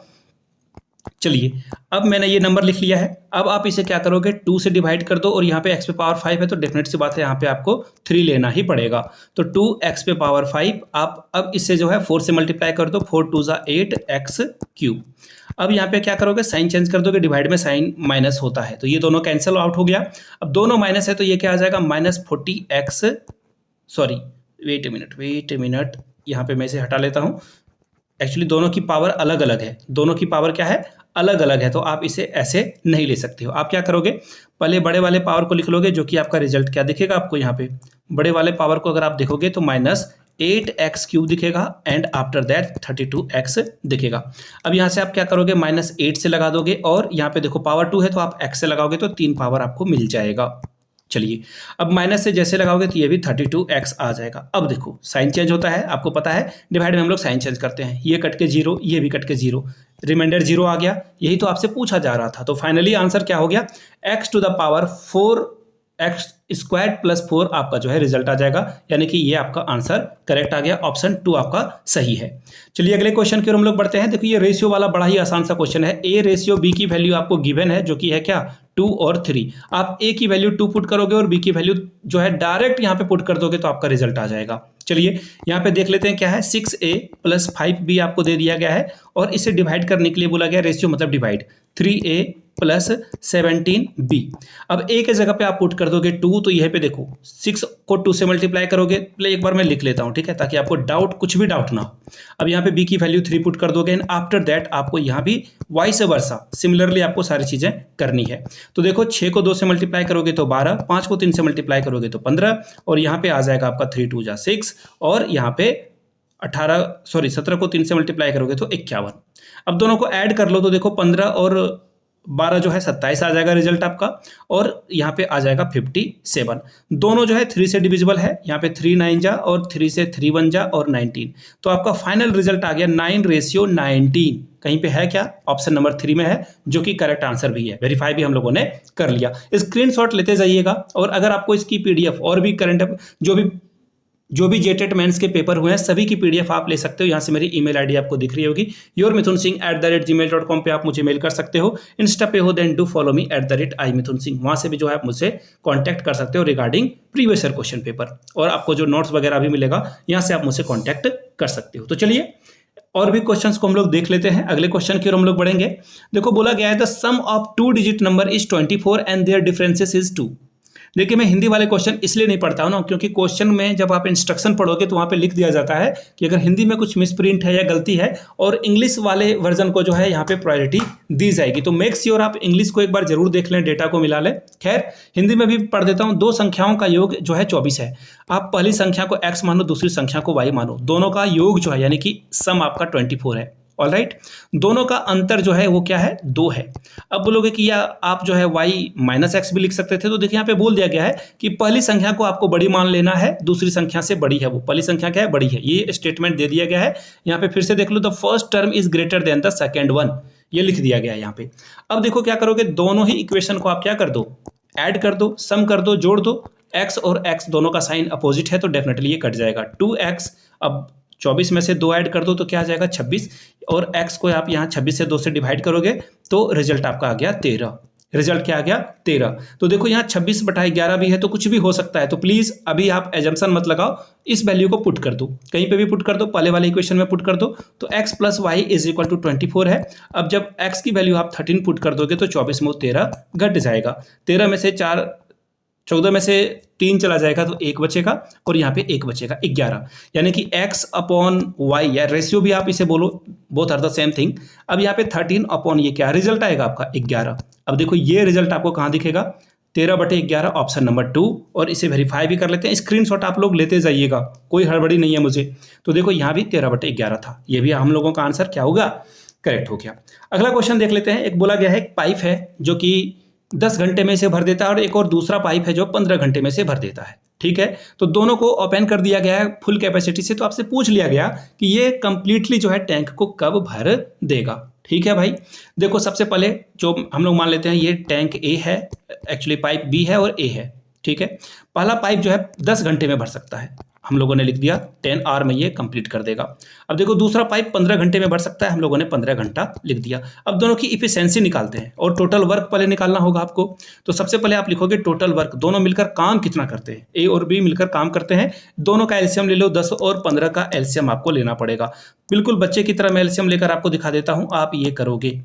चलिए अब मैंने ये नंबर लिख लिया है। अब आप इसे क्या करोगे, 2 से डिवाइड कर दो और यहाँ पे x पे पावर 5 है तो डेफिनेट सी बात है यहाँ पे आपको 3 लेना ही पड़ेगा। तो 2x पे पावर 5 आप अब इससे जो है 4 से मल्टीप्लाई कर दो, 4 2 8 x³। अब यहाँ पे क्या करोगे, साइन चेंज कर दोगे, डिवाइड में साइन माइनस होता है तो ये दोनों कैंसिल आउट हो गया। अब दोनों माइनस है तो ये क्या आ जाएगा, -40x, sorry wait a minute, यहाँ पे मैं इसे हटा लेता हूँ। एक्चुअली दोनों की पावर अलग अलग है, दोनों की पावर क्या है, अलग अलग है, तो आप इसे ऐसे नहीं ले सकते हो। आप क्या करोगे, पहले बड़े वाले पावर को लिख लोगे, जो कि आपका रिजल्ट क्या दिखेगा आपको यहाँ पे, बड़े वाले पावर को अगर आप देखोगे तो 8x³ दिखेगा एंड आफ्टर दैट 32x दिखेगा। अब यहाँ से आप क्या करोगे, -8 से लगा दोगे और यहाँ पे देखो पावर 2 है तो आप x से लगाओगे तो 3 पावर आपको मिल जाएगा। चलिए अब माइनस से जैसे लगाओगे तो ये भी 32x आ जाएगा। अब देखो साइन चेंज होता है, आपको पता है डिवाइड में हम लोग साइन चेंज करते हैं, ये कट के 0, ये भी कट के 0, रिमाइंडर 0 आ गया। यही तो आपसे पूछा जा रहा था। तो फाइनली आंसर क्या हो गया, x⁴ 4x² + 4 आपका जो है रिजल्ट आ जाएगा, यानी कि ये आपका आंसर करेक्ट आ गया, ऑप्शन 2 आपका सही है। चलिए अगले क्वेश्चन की ओर हम लोग बढ़ते हैं। देखो ये रेशियो वाला बड़ा ही आसान सा क्वेश्चन है। A/B की वैल्यू आपको गिवन है, जो कि है क्या 2 और 3। आप A की वैल्यू 2 पुट करोगे और B की वैल्यू जो है डायरेक्ट यहाँ पे पुट कर दोगे तो आपका रिजल्ट आ जाएगा। चलिए यहाँ पे देख लेते हैं क्या है, 6A + 5B आपको दे दिया गया है और इसे डिवाइड करने के लिए बोला गया, रेशियो मतलब डिवाइड, 3A + 17B। अब A के जगह पे आप पुट कर दोगे 2, तो यहीं पे देखो 6 को 2 से मल्टीप्लाई करोगे, पहले एक बार मैं लिख लेता हूँ, ठीक है, ताकि आपको कुछ भी डाउट ना हो। अब यहाँ पे B की वैल्यू 3 पुट कर दोगे एंड आफ्टर दैट आपको यहाँ भी वाइस वर्सा सिमिलरली आपको सारी चीजें करनी है। तो देखो 6 को 2 से मल्टीप्लाई करोगे तो 12, 5 को 3 से मल्टीप्लाई करोगे तो 15 और यहाँ पे आ जाएगा आपका 3 2 जा 6 और यहाँ पे 17 को 3 से मल्टीप्लाई करोगे तो 51। अब दोनों को ऐड कर लो तो देखो 15 और 12 जो है 27 आ जाएगा रिजल्ट आपका और यहाँ पे आ जाएगा 57। दोनों जो है 3 से डिविजिबल है, यहाँ पे 3 9 जा और 3 से 3 1 जा और 19। तो आपका फाइनल रिजल्ट आ गया 9:19। कहीं पे है क्या, ऑप्शन नंबर 3 में है, जो कि करेक्ट आंसर भी है। वेरीफाई भी हम लोगों ने कर लिया। स्क्रीनशॉट लेते जाइएगा और अगर आपको इसकी PDF और भी करंट जो भी जेटेट मेंस के पेपर हुए हैं सभी की PDF आप ले सकते हो। यहाँ से मेरी ईमेल आईडी आपको दिख रही होगी, yourmithunsingh@gmail.com पे आप मुझे मेल कर सकते हो। इंस्टा पे हो then do follow me @imithunsingh, वहाँ से भी जो है आप मुझसे कॉन्टैक्ट कर सकते हो regarding previous year question paper, और आपको जो नोट्स वगैरह भी मिलेगा यहाँ से आप मुझसे कॉन्टैक्ट कर सकते हो। तो चलिए और भी क्वेश्चंस को हम लोग देख लेते हैं। अगले क्वेश्चन की ओर हम लोग बढ़ेंगे। देखो बोला गया है the sum of 2 digit number is 24 and their differences is 2। देखिए मैं हिंदी वाले क्वेश्चन इसलिए नहीं पढ़ता हूँ ना, क्योंकि क्वेश्चन में जब आप इंस्ट्रक्शन पढ़ोगे तो वहाँ पे लिख दिया जाता है कि अगर हिंदी में कुछ मिसप्रिंट है या गलती है और इंग्लिश वाले वर्जन को जो है यहाँ पे प्रायोरिटी दी जाएगी। तो मेक श्योर आप इंग्लिश को एक बार जरूर देख लें, डेटा को मिला लें। खैर हिंदी में भी पढ़ देता हूँ। 2 संख्याओं का योग जो है 24 है। आप पहली संख्या को x मानो, दूसरी संख्या को y मानो, दोनों का योग जो है यानी कि सम आपका 24 है। ऑलराइट, दोनों का अंतर जो है वो क्या है, 2 है। अब बोलोगे कि या आप जो है y - x भी लिख सकते थे। तो देखिए यहाँ पे बोल दिया गया है कि पहली संख्या को आपको बड़ी मान लेना है, दूसरी संख्या से बड़ी है। वो पहली संख्या क्या है, बड़ी है। ये स्टेटमेंट दे दिया गया है। यहाँ पे फिर से देख लो, the first term is greater than the second one, ये लिख दिया गया है यहाँ पे। अब देखो क्या करोगे, दोनों ही इक्वेशन को आप क्या कर दो, ऐड कर दो, सम कर दो, जोड़ दो। x और x दोनों का साइन अपोजिट है तो डेफिनेटली ये कट जाएगा। 2x, अब 24 में से 2 ऐड कर दो तो क्या आ जाएगा 26, और x को आप यहाँ 26 से 2 से डिवाइड करोगे तो रिजल्ट आपका आ गया 13। रिजल्ट क्या आ गया 13। तो देखो यहाँ 26/11 भी है तो कुछ भी हो सकता है। तो प्लीज अभी आप एजम्पशन मत लगाओ, इस वैल्यू को पुट कर दो, कहीं पे भी पुट कर दो, पहले वाले इक्वेशन में पुट कर दो। तो x + y = 24 है। अब जब x की वैल्यू आप 13 पुट कर दोगे तो 24 में 13 घट जाएगा। 13 में से 14 में से 3 चला जाएगा तो 1 बचेगा और यहाँ पे 1 बचेगा 11, यानी कि x/y या रेशियो भी आप इसे बोलो, both are the same thing. अब यहाँ पे 13 ये क्या रिजल्ट आएगा आपका 11। अब देखो ये रिजल्ट आपको कहाँ दिखेगा, 13/11 ऑप्शन नंबर 2। और इसे वेरीफाई भी कर लेते हैं, स्क्रीनशॉट आप लोग लेते जाइएगा, कोई हड़बड़ी नहीं है मुझे। तो देखो यहाँ भी 13/11 था, ये भी हम लोगों का आंसर क्या होगा, करेक्ट हो गया। अगला क्वेश्चन देख लेते हैं। एक बोला गया है एक पाइप है जो कि 10 घंटे में से भर देता है और एक और दूसरा पाइप है जो 15 घंटे में से भर देता है। ठीक है, तो दोनों को ओपन कर दिया गया है फुल कैपेसिटी से। तो आपसे पूछ लिया गया कि ये कंप्लीटली जो है टैंक को कब भर देगा। ठीक है भाई, देखो सबसे पहले जो हम लोग मान लेते हैं ये टैंक ए है, एक्चुअली पाइप बी है और ए है। ठीक है, पहला पाइप जो है 10 घंटे में भर सकता है, हम लोगों ने लिख दिया 10 आवर में ये कंप्लीट कर देगा। अब देखो दूसरा पाइप 15 घंटे में भर सकता है, हम लोगों ने 15 घंटा लिख दिया। अब दोनों की इफिशिएंसी निकालते हैं और टोटल वर्क पहले निकालना होगा आपको। तो सबसे पहले आप लिखोगे टोटल वर्क, दोनों मिलकर काम कितना करते हैं, ए और बी मिलकर काम करते हैं। दोनों का एलसीएम ले लो, 10 और 15 का एलसीएम आपको लेना पड़ेगा। बिल्कुल बच्चे की तरह मैं एलसीएम लेकर आपको दिखा देता हूं, आप ये करोगे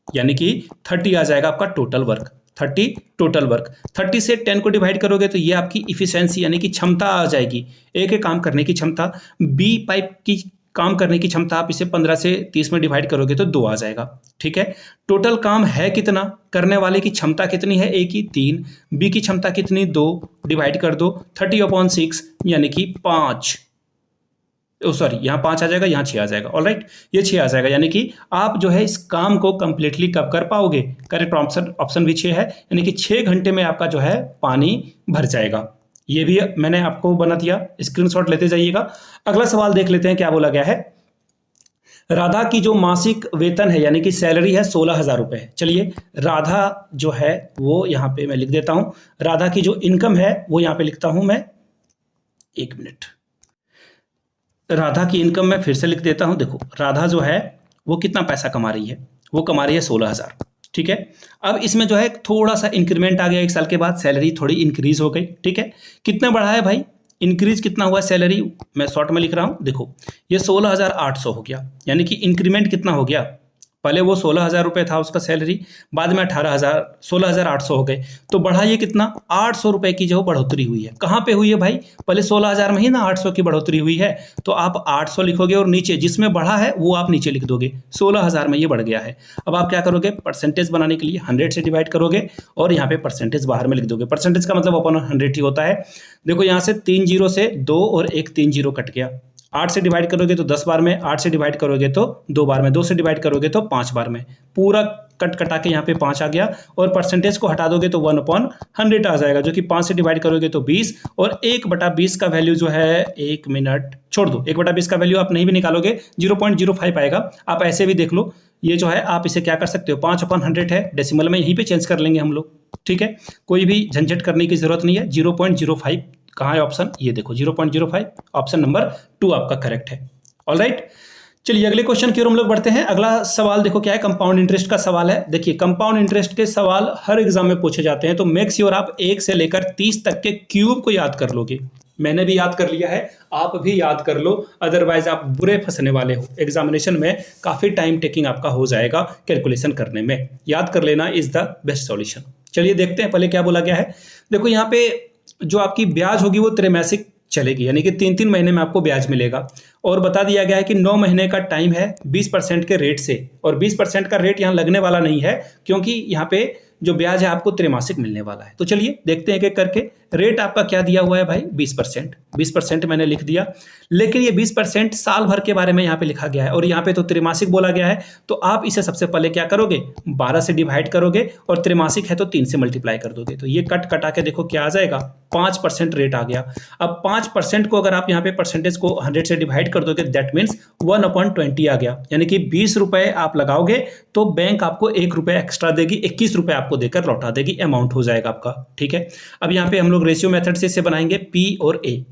यानी कि 30 आ जाएगा आपका टोटल वर्क। 30 टोटल वर्क, 30 से 10 को डिवाइड करोगे तो ये आपकी इफिशिएंसी यानी कि क्षमता आ जाएगी, ए के काम करने की क्षमता। बी पाइप की काम करने की क्षमता, आप इसे 15 से 30 में डिवाइड करोगे तो 2 आ जाएगा। ठीक है, टोटल काम है कितना, करने वाले की क्षमता कितनी है, ए की 3, बी की क्षमता कितनी 2, डिवाइड कर दो 30/6 यानी कि 5। सॉरी, यहाँ 5 आ जाएगा, यहाँ 6 आ जाएगा। ऑलराइट, ये 6 आ जाएगा, यानी कि आप जो है इस काम को कंप्लीटली कब कर पाओगे? करेक्ट ऑप्शन भी 6 है, यानी कि 6 घंटे में आपका जो है पानी भर जाएगा। ये भी मैंने आपको बना दिया, स्क्रीनशॉट लेते जाइएगा। अगला सवाल देख लेते हैं क्या बोला गया है। राधा की जो मासिक वेतन है यानी कि सैलरी है 16,000 रुपये है। चलिए, राधा जो है वो यहाँ पे मैं लिख देता हूँ, राधा की जो इनकम है वो यहाँ पे लिखता हूँ मैं, 1 मिनट। राधा की इनकम मैं फिर से लिख देता हूँ। देखो, राधा जो है वो कितना पैसा कमा रही है? वो कमा रही है 16,000। ठीक है, अब इसमें जो है थोड़ा सा इंक्रीमेंट आ गया, 1 साल के बाद सैलरी थोड़ी इंक्रीज हो गई। ठीक है, कितना बढ़ा है भाई? इंक्रीज कितना हुआ सैलरी? मैं शॉर्ट में लिख रहा हूँ। देखो, ये 16,800 हो गया, यानी कि इंक्रीमेंट कितना हो गया? पहले वो 16,000 रुपये था उसका सैलरी, बाद में 16,800 हो गए, तो बढ़ा ये कितना? 800 रुपये की जो बढ़ोतरी हुई है। कहाँ पे हुई है भाई? पहले 16,000 में ही ना 800 की बढ़ोतरी हुई है, तो आप 800 लिखोगे और नीचे जिसमें बढ़ा है वो आप नीचे लिख दोगे। 16,000 में ये बढ़ गया है। अब आप क्या करोगे? परसेंटेज बनाने के लिए 100 से डिवाइड करोगे और यहाँ पे परसेंटेज बाहर में लिख दोगे। परसेंटेज का मतलब अपन 100 ही होता है। देखो, यहाँ से 3 जीरो से 2 और एक 3 जीरो कट गया। 8 से डिवाइड करोगे तो 10 बार में, 8 से डिवाइड करोगे तो 2 बार में, 2 से डिवाइड करोगे तो 5 बार में, पूरा कट कटा के यहाँ पे 5 आ गया। और परसेंटेज को हटा दोगे तो 1/100 आ जाएगा, जो कि 5 से डिवाइड करोगे तो 20, और 1/20 का वैल्यू जो है, 1 मिनट छोड़ दो, 1/20 का वैल्यू आप नहीं भी निकालोगे, 0.05 आएगा। आप ऐसे भी देख लो, ये जो है आप इसे क्या कर सकते हो, 5/100 है, डेसिमल में यहीं पे चेंज कर लेंगे हम लोग। ठीक है, कोई भी झंझट करने की जरूरत नहीं है। 0.05 कहाँ है ऑप्शन? ये देखो 0.05, ऑप्शन नंबर 2 आपका करेक्ट है। ऑलराइट, चलिए अगले क्वेश्चन की ओर हम लोग बढ़ते हैं। अगला सवाल देखो क्या है, कंपाउंड इंटरेस्ट का सवाल है। देखिए, कंपाउंड इंटरेस्ट के सवाल हर एग्जाम में पूछे जाते हैं, तो मेक श्योर आप 1 से लेकर 30 तक के क्यूब को याद कर लोगे। मैंने भी याद कर लिया है, आप भी याद कर लो, अदरवाइज आप बुरे फंसने वाले हो। एग्जामिनेशन में काफी टाइम टेकिंग आपका हो जाएगा कैलकुलेशन करने में। याद कर लेना इज द बेस्ट सॉल्यूशन। चलिए देखते हैं पहले क्या बोला गया है। देखो, यहाँ पे जो आपकी ब्याज होगी वो त्रैमासिक चलेगी, यानी कि 3-3 महीने में आपको ब्याज मिलेगा। और बता दिया गया है कि 9 महीने का टाइम है 20% के रेट से, और 20% का रेट यहाँ लगने वाला नहीं है, क्योंकि यहाँ पे जो ब्याज है आपको त्रैमासिक मिलने वाला है। तो चलिए देखते हैं एक करके। रेट आपका क्या दिया हुआ है भाई? 20%। 20% मैंने लिख दिया, लेकिन ये 20% साल भर के बारे में यहाँ पे लिखा गया है, और यहाँ पे तो त्रैमासिक बोला गया है। तो आप इसे सबसे पहले क्या करोगे? 12 से डिवाइड करोगे, और त्रैमासिक है तो 3 से मल्टीप्लाई कर दोगे। तो ये कट कटा के देखो क्या आ जाएगा, 5% रेट आ गया। अब 5% को अगर आप यहाँ पे परसेंटेज को 100 से डिवाइड कर दोगे, दैट मीन्स 1/20 आ गया, यानी कि 20 रुपए आप लगाओगे तो बैंक आपको 1 रुपये एक्स्ट्रा देगी, 21 रुपये आपको देकर लौटा देगी, अमाउंट हो जाएगा आपका। ठीक है, अब यहाँ पे हम लोग रेशियो मेथड से इसे बनाएंगे, पी और ए।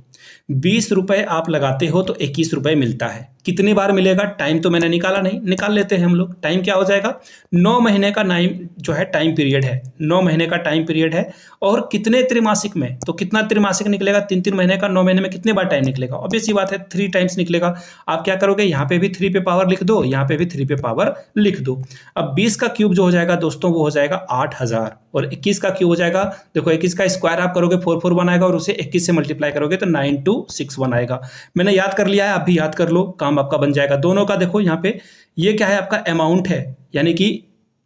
20 रुपए आप लगाते हो तो 21 रुपए मिलता है। कितनी बार मिलेगा? टाइम तो मैंने निकाला नहीं, निकाल लेते हैं हम लोग। टाइम क्या हो जाएगा? 9 महीने का जो है टाइम पीरियड है, 9 महीने का टाइम पीरियड है। और कितने त्रैमासिक में? तो कितना त्रैमासिक निकलेगा? 3-3 महीने का, 9 महीने में कितने बार टाइम निकलेगा? ऑब्वियस सी बात है, 3 टाइम्स निकलेगा। आप क्या करोगे? यहाँ पे भी 3 पे पावर लिख दो, यहाँ पे भी 3 पे पावर लिख दो। अब 20 का क्यूब जो हो जाएगा दोस्तों, वो हो जाएगा 8000, और 21 का क्यूब हो जाएगा, देखो 21 का स्क्वायर आप करोगे 44 आएगा, और उसे 21 से मल्टीप्लाई करोगे तो 9261 आएगा। मैंने याद कर लिया है, आप भी याद कर लो, काम आपका बन जाएगा। दोनों का देखो यहाँ पे, ये क्या है आपका? अमाउंट है, यानी कि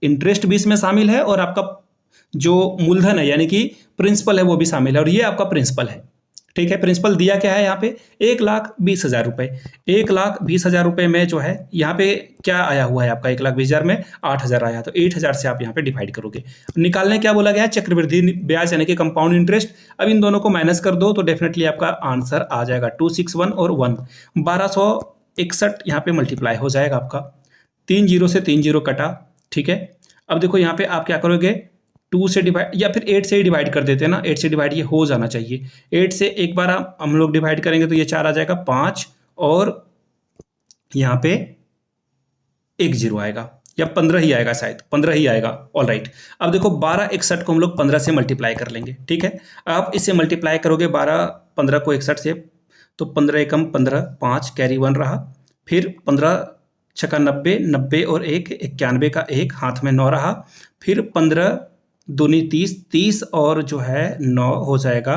इंटरेस्ट भी इसमें शामिल है, और आपका जो मूलधन है यानी कि प्रिंसिपल है वो भी शामिल है, और ये आपका प्रिंसिपल है। ठीक है, प्रिंसिपल दिया क्या है यहाँ पे? 1,20,000 रुपये। 1,20,000 रुपये में जो है यहाँ पे क्या आया हुआ है आपका? 1,20,000 में 8,000 आया, तो 8,000 से आप यहाँ पे डिवाइड करोगे। निकालने क्या बोला गया है? चक्रवृद्धि ब्याज यानी कि कंपाउंड इंटरेस्ट। अब इन दोनों को माइनस कर दो तो डेफिनेटली आपका आंसर आ जाएगा 261 और 1, 1261 यहाँ पे मल्टीप्लाई हो जाएगा आपका। 3 जीरो से 3 जीरो कटा। ठीक है, अब देखो यहाँ पे आप क्या करोगे? 2 से डिवाइड, या फिर 8 से ही डिवाइड कर देते हैं ना, 8 से डिवाइड ये हो जाना चाहिए। 8 से एक बार हम लोग डिवाइड करेंगे तो ये 4 आ जाएगा, 5 और यहाँ पे 1 जीरो आएगा, या 15 ही आएगा, शायद 15 ही आएगा। ऑल राइट, अब देखो 1261 को हम लोग 15 से मल्टीप्लाई कर लेंगे। ठीक है, आप इसे मल्टीप्लाई करोगे 15 को 61 से, तो 15 एकम 15, 5 कैरी 1 रहा, फिर 15 छक्का 90, 90 और 1 91 का 1 हाथ में 9 रहा, फिर 15 दूनी 30, 30 और जो है 9 हो जाएगा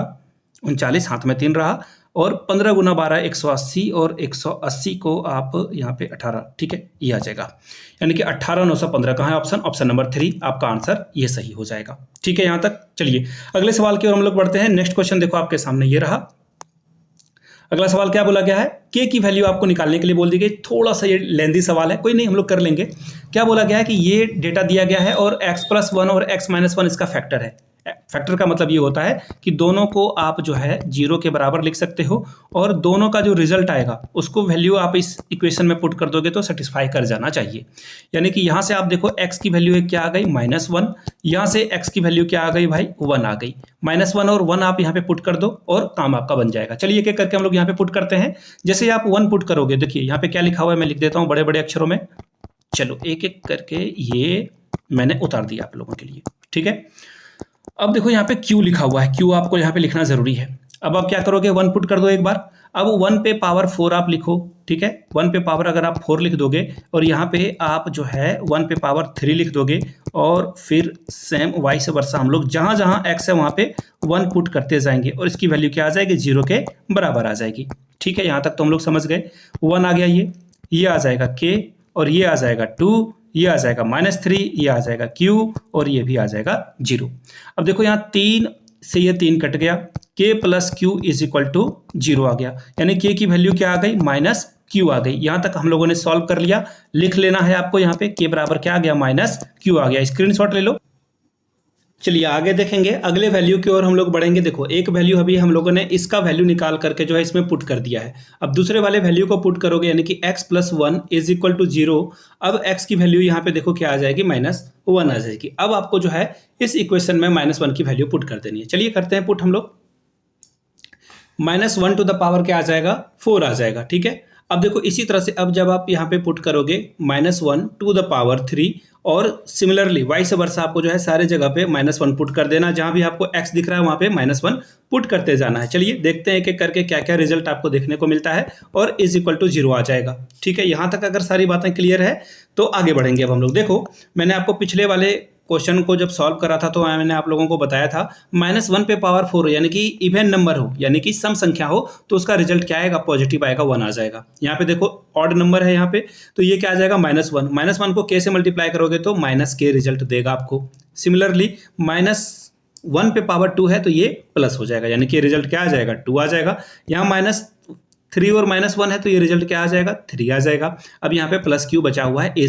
39, हाथ में 3 रहा, और 15 गुना 12 180, और 180 को आप यहाँ पे 18। ठीक है, ये आ जाएगा, यानी कि 18,915 कहाँ है ऑप्शन? ऑप्शन नंबर 3 आपका आंसर ये सही हो जाएगा। ठीक है, यहाँ तक। चलिए अगले सवाल की ओर हम लोग बढ़ते हैं। नेक्स्ट क्वेश्चन देखो आपके सामने ये रहा। अगला सवाल क्या बोला गया है, के की वैल्यू आपको निकालने के लिए बोल दी गई। थोड़ा सा ये लेंदी सवाल है, कोई नहीं हम लोग कर लेंगे। क्या बोला गया है कि ये डेटा दिया गया है और x+1 और x-1 इसका फैक्टर है। फैक्टर का मतलब ये होता है कि दोनों को आप जो है 0 के बराबर लिख सकते हो और दोनों का जो रिजल्ट आएगा उसको वैल्यू आप इस इक्वेशन में पुट कर दोगे तो सेटिस्फाई कर जाना चाहिए। यानी कि यहाँ से आप देखो x की वैल्यू क्या आ गई -1, यहाँ से x की वैल्यू क्या आ गई भाई 1 आ गई। -1 और 1 आप यहाँ पे पुट कर दो और काम आपका बन जाएगा। चलिए एक एक करके हम लोग यहाँ पे पुट करते हैं। जैसे आप 1 पुट करोगे, देखिए यहाँ पे क्या लिखा हुआ है, मैं लिख देता हूँ बड़े बड़े अक्षरों में। चलो एक एक करके ये मैंने उतार दिया आप लोगों के लिए, ठीक है। अब देखो यहाँ पे Q लिखा हुआ है, Q आपको यहाँ पे लिखना जरूरी है। अब आप क्या करोगे, 1 पुट कर दो एक बार। अब 1 पे पावर 4 आप लिखो, ठीक है। 1 पे पावर अगर आप 4 लिख दोगे और यहाँ पे आप जो है 1 पे पावर 3 लिख दोगे और फिर सेम वाइस वर्सा हम लोग जहाँ जहाँ x है वहाँ पे 1 पुट करते जाएंगे और इसकी वैल्यू क्या आ जाएगी, 0 के बराबर आ जाएगी, ठीक है। यहाँ तक तो हम लोग समझ गए। 1 आ गया, ये आ जाएगा k और ये आ जाएगा 2, ये आ जाएगा -3, ये आ जाएगा Q और ये भी आ जाएगा 0। अब देखो यहाँ 3 से ये 3 कट गया, K + Q = 0 आ गया, यानी K की वैल्यू क्या आ गई, -Q आ गई। यहाँ तक हम लोगों ने सॉल्व कर लिया। लिख लेना है आपको यहाँ पे K बराबर क्या आ गया, -Q आ गया। स्क्रीनशॉट ले लो। चलिए आगे देखेंगे, अगले वैल्यू की ओर हम लोग बढ़ेंगे। देखो एक वैल्यू अभी हम लोगों ने इसका वैल्यू निकाल करके जो है इसमें पुट कर दिया है। अब दूसरे वाले वैल्यू को पुट करोगे, यानी कि x+1 = 0। अब x की वैल्यू यहाँ पे देखो क्या आ जाएगी, -1 आ जाएगी। अब आपको जो है इस इक्वेशन में -1 की वैल्यू पुट कर देनी है। चलिए करते हैं पुट हम लोग। -1 टू द पावर क्या आ जाएगा, 4 आ जाएगा, ठीक है। अब देखो इसी तरह से अब जब आप यहाँ पे पुट करोगे -1 टू द पावर 3 और सिमिलरली वाइस वर्सा आपको जो है सारे जगह पे -1 पुट कर देना। जहां भी आपको x दिख रहा है वहां पे -1 पुट करते जाना है। चलिए देखते हैं एक एक करके क्या क्या रिजल्ट आपको देखने को मिलता है और = 0 आ जाएगा, ठीक है। यहां तक अगर सारी बातें क्लियर है तो आगे बढ़ेंगे अब हम लोग। देखो मैंने आपको पिछले वाले क्वेश्चन को जब सॉल्व करा था तो मैंने आप लोगों को बताया था -1 पे पावर 4 यानी कि इवन नंबर हो, यानी कि सम संख्या हो, तो उसका रिजल्ट क्या आएगा, पॉजिटिव आएगा, 1 आ जाएगा। यहाँ पे देखो ऑड नंबर है यहाँ पे, तो ये क्या आ जाएगा, -1। -1 को k से मल्टीप्लाई करोगे तो -k रिजल्ट देगा आपको। सिमिलरली -1 पे पावर 2 है तो ये प्लस हो जाएगा, यानी कि रिजल्ट क्या आ जाएगा, 2 आ जाएगा। यहाँ -3 और -1 है तो ये रिजल्ट क्या आ जाएगा, 3 आ जाएगा। अब यहाँ पे +Q बचा हुआ है, =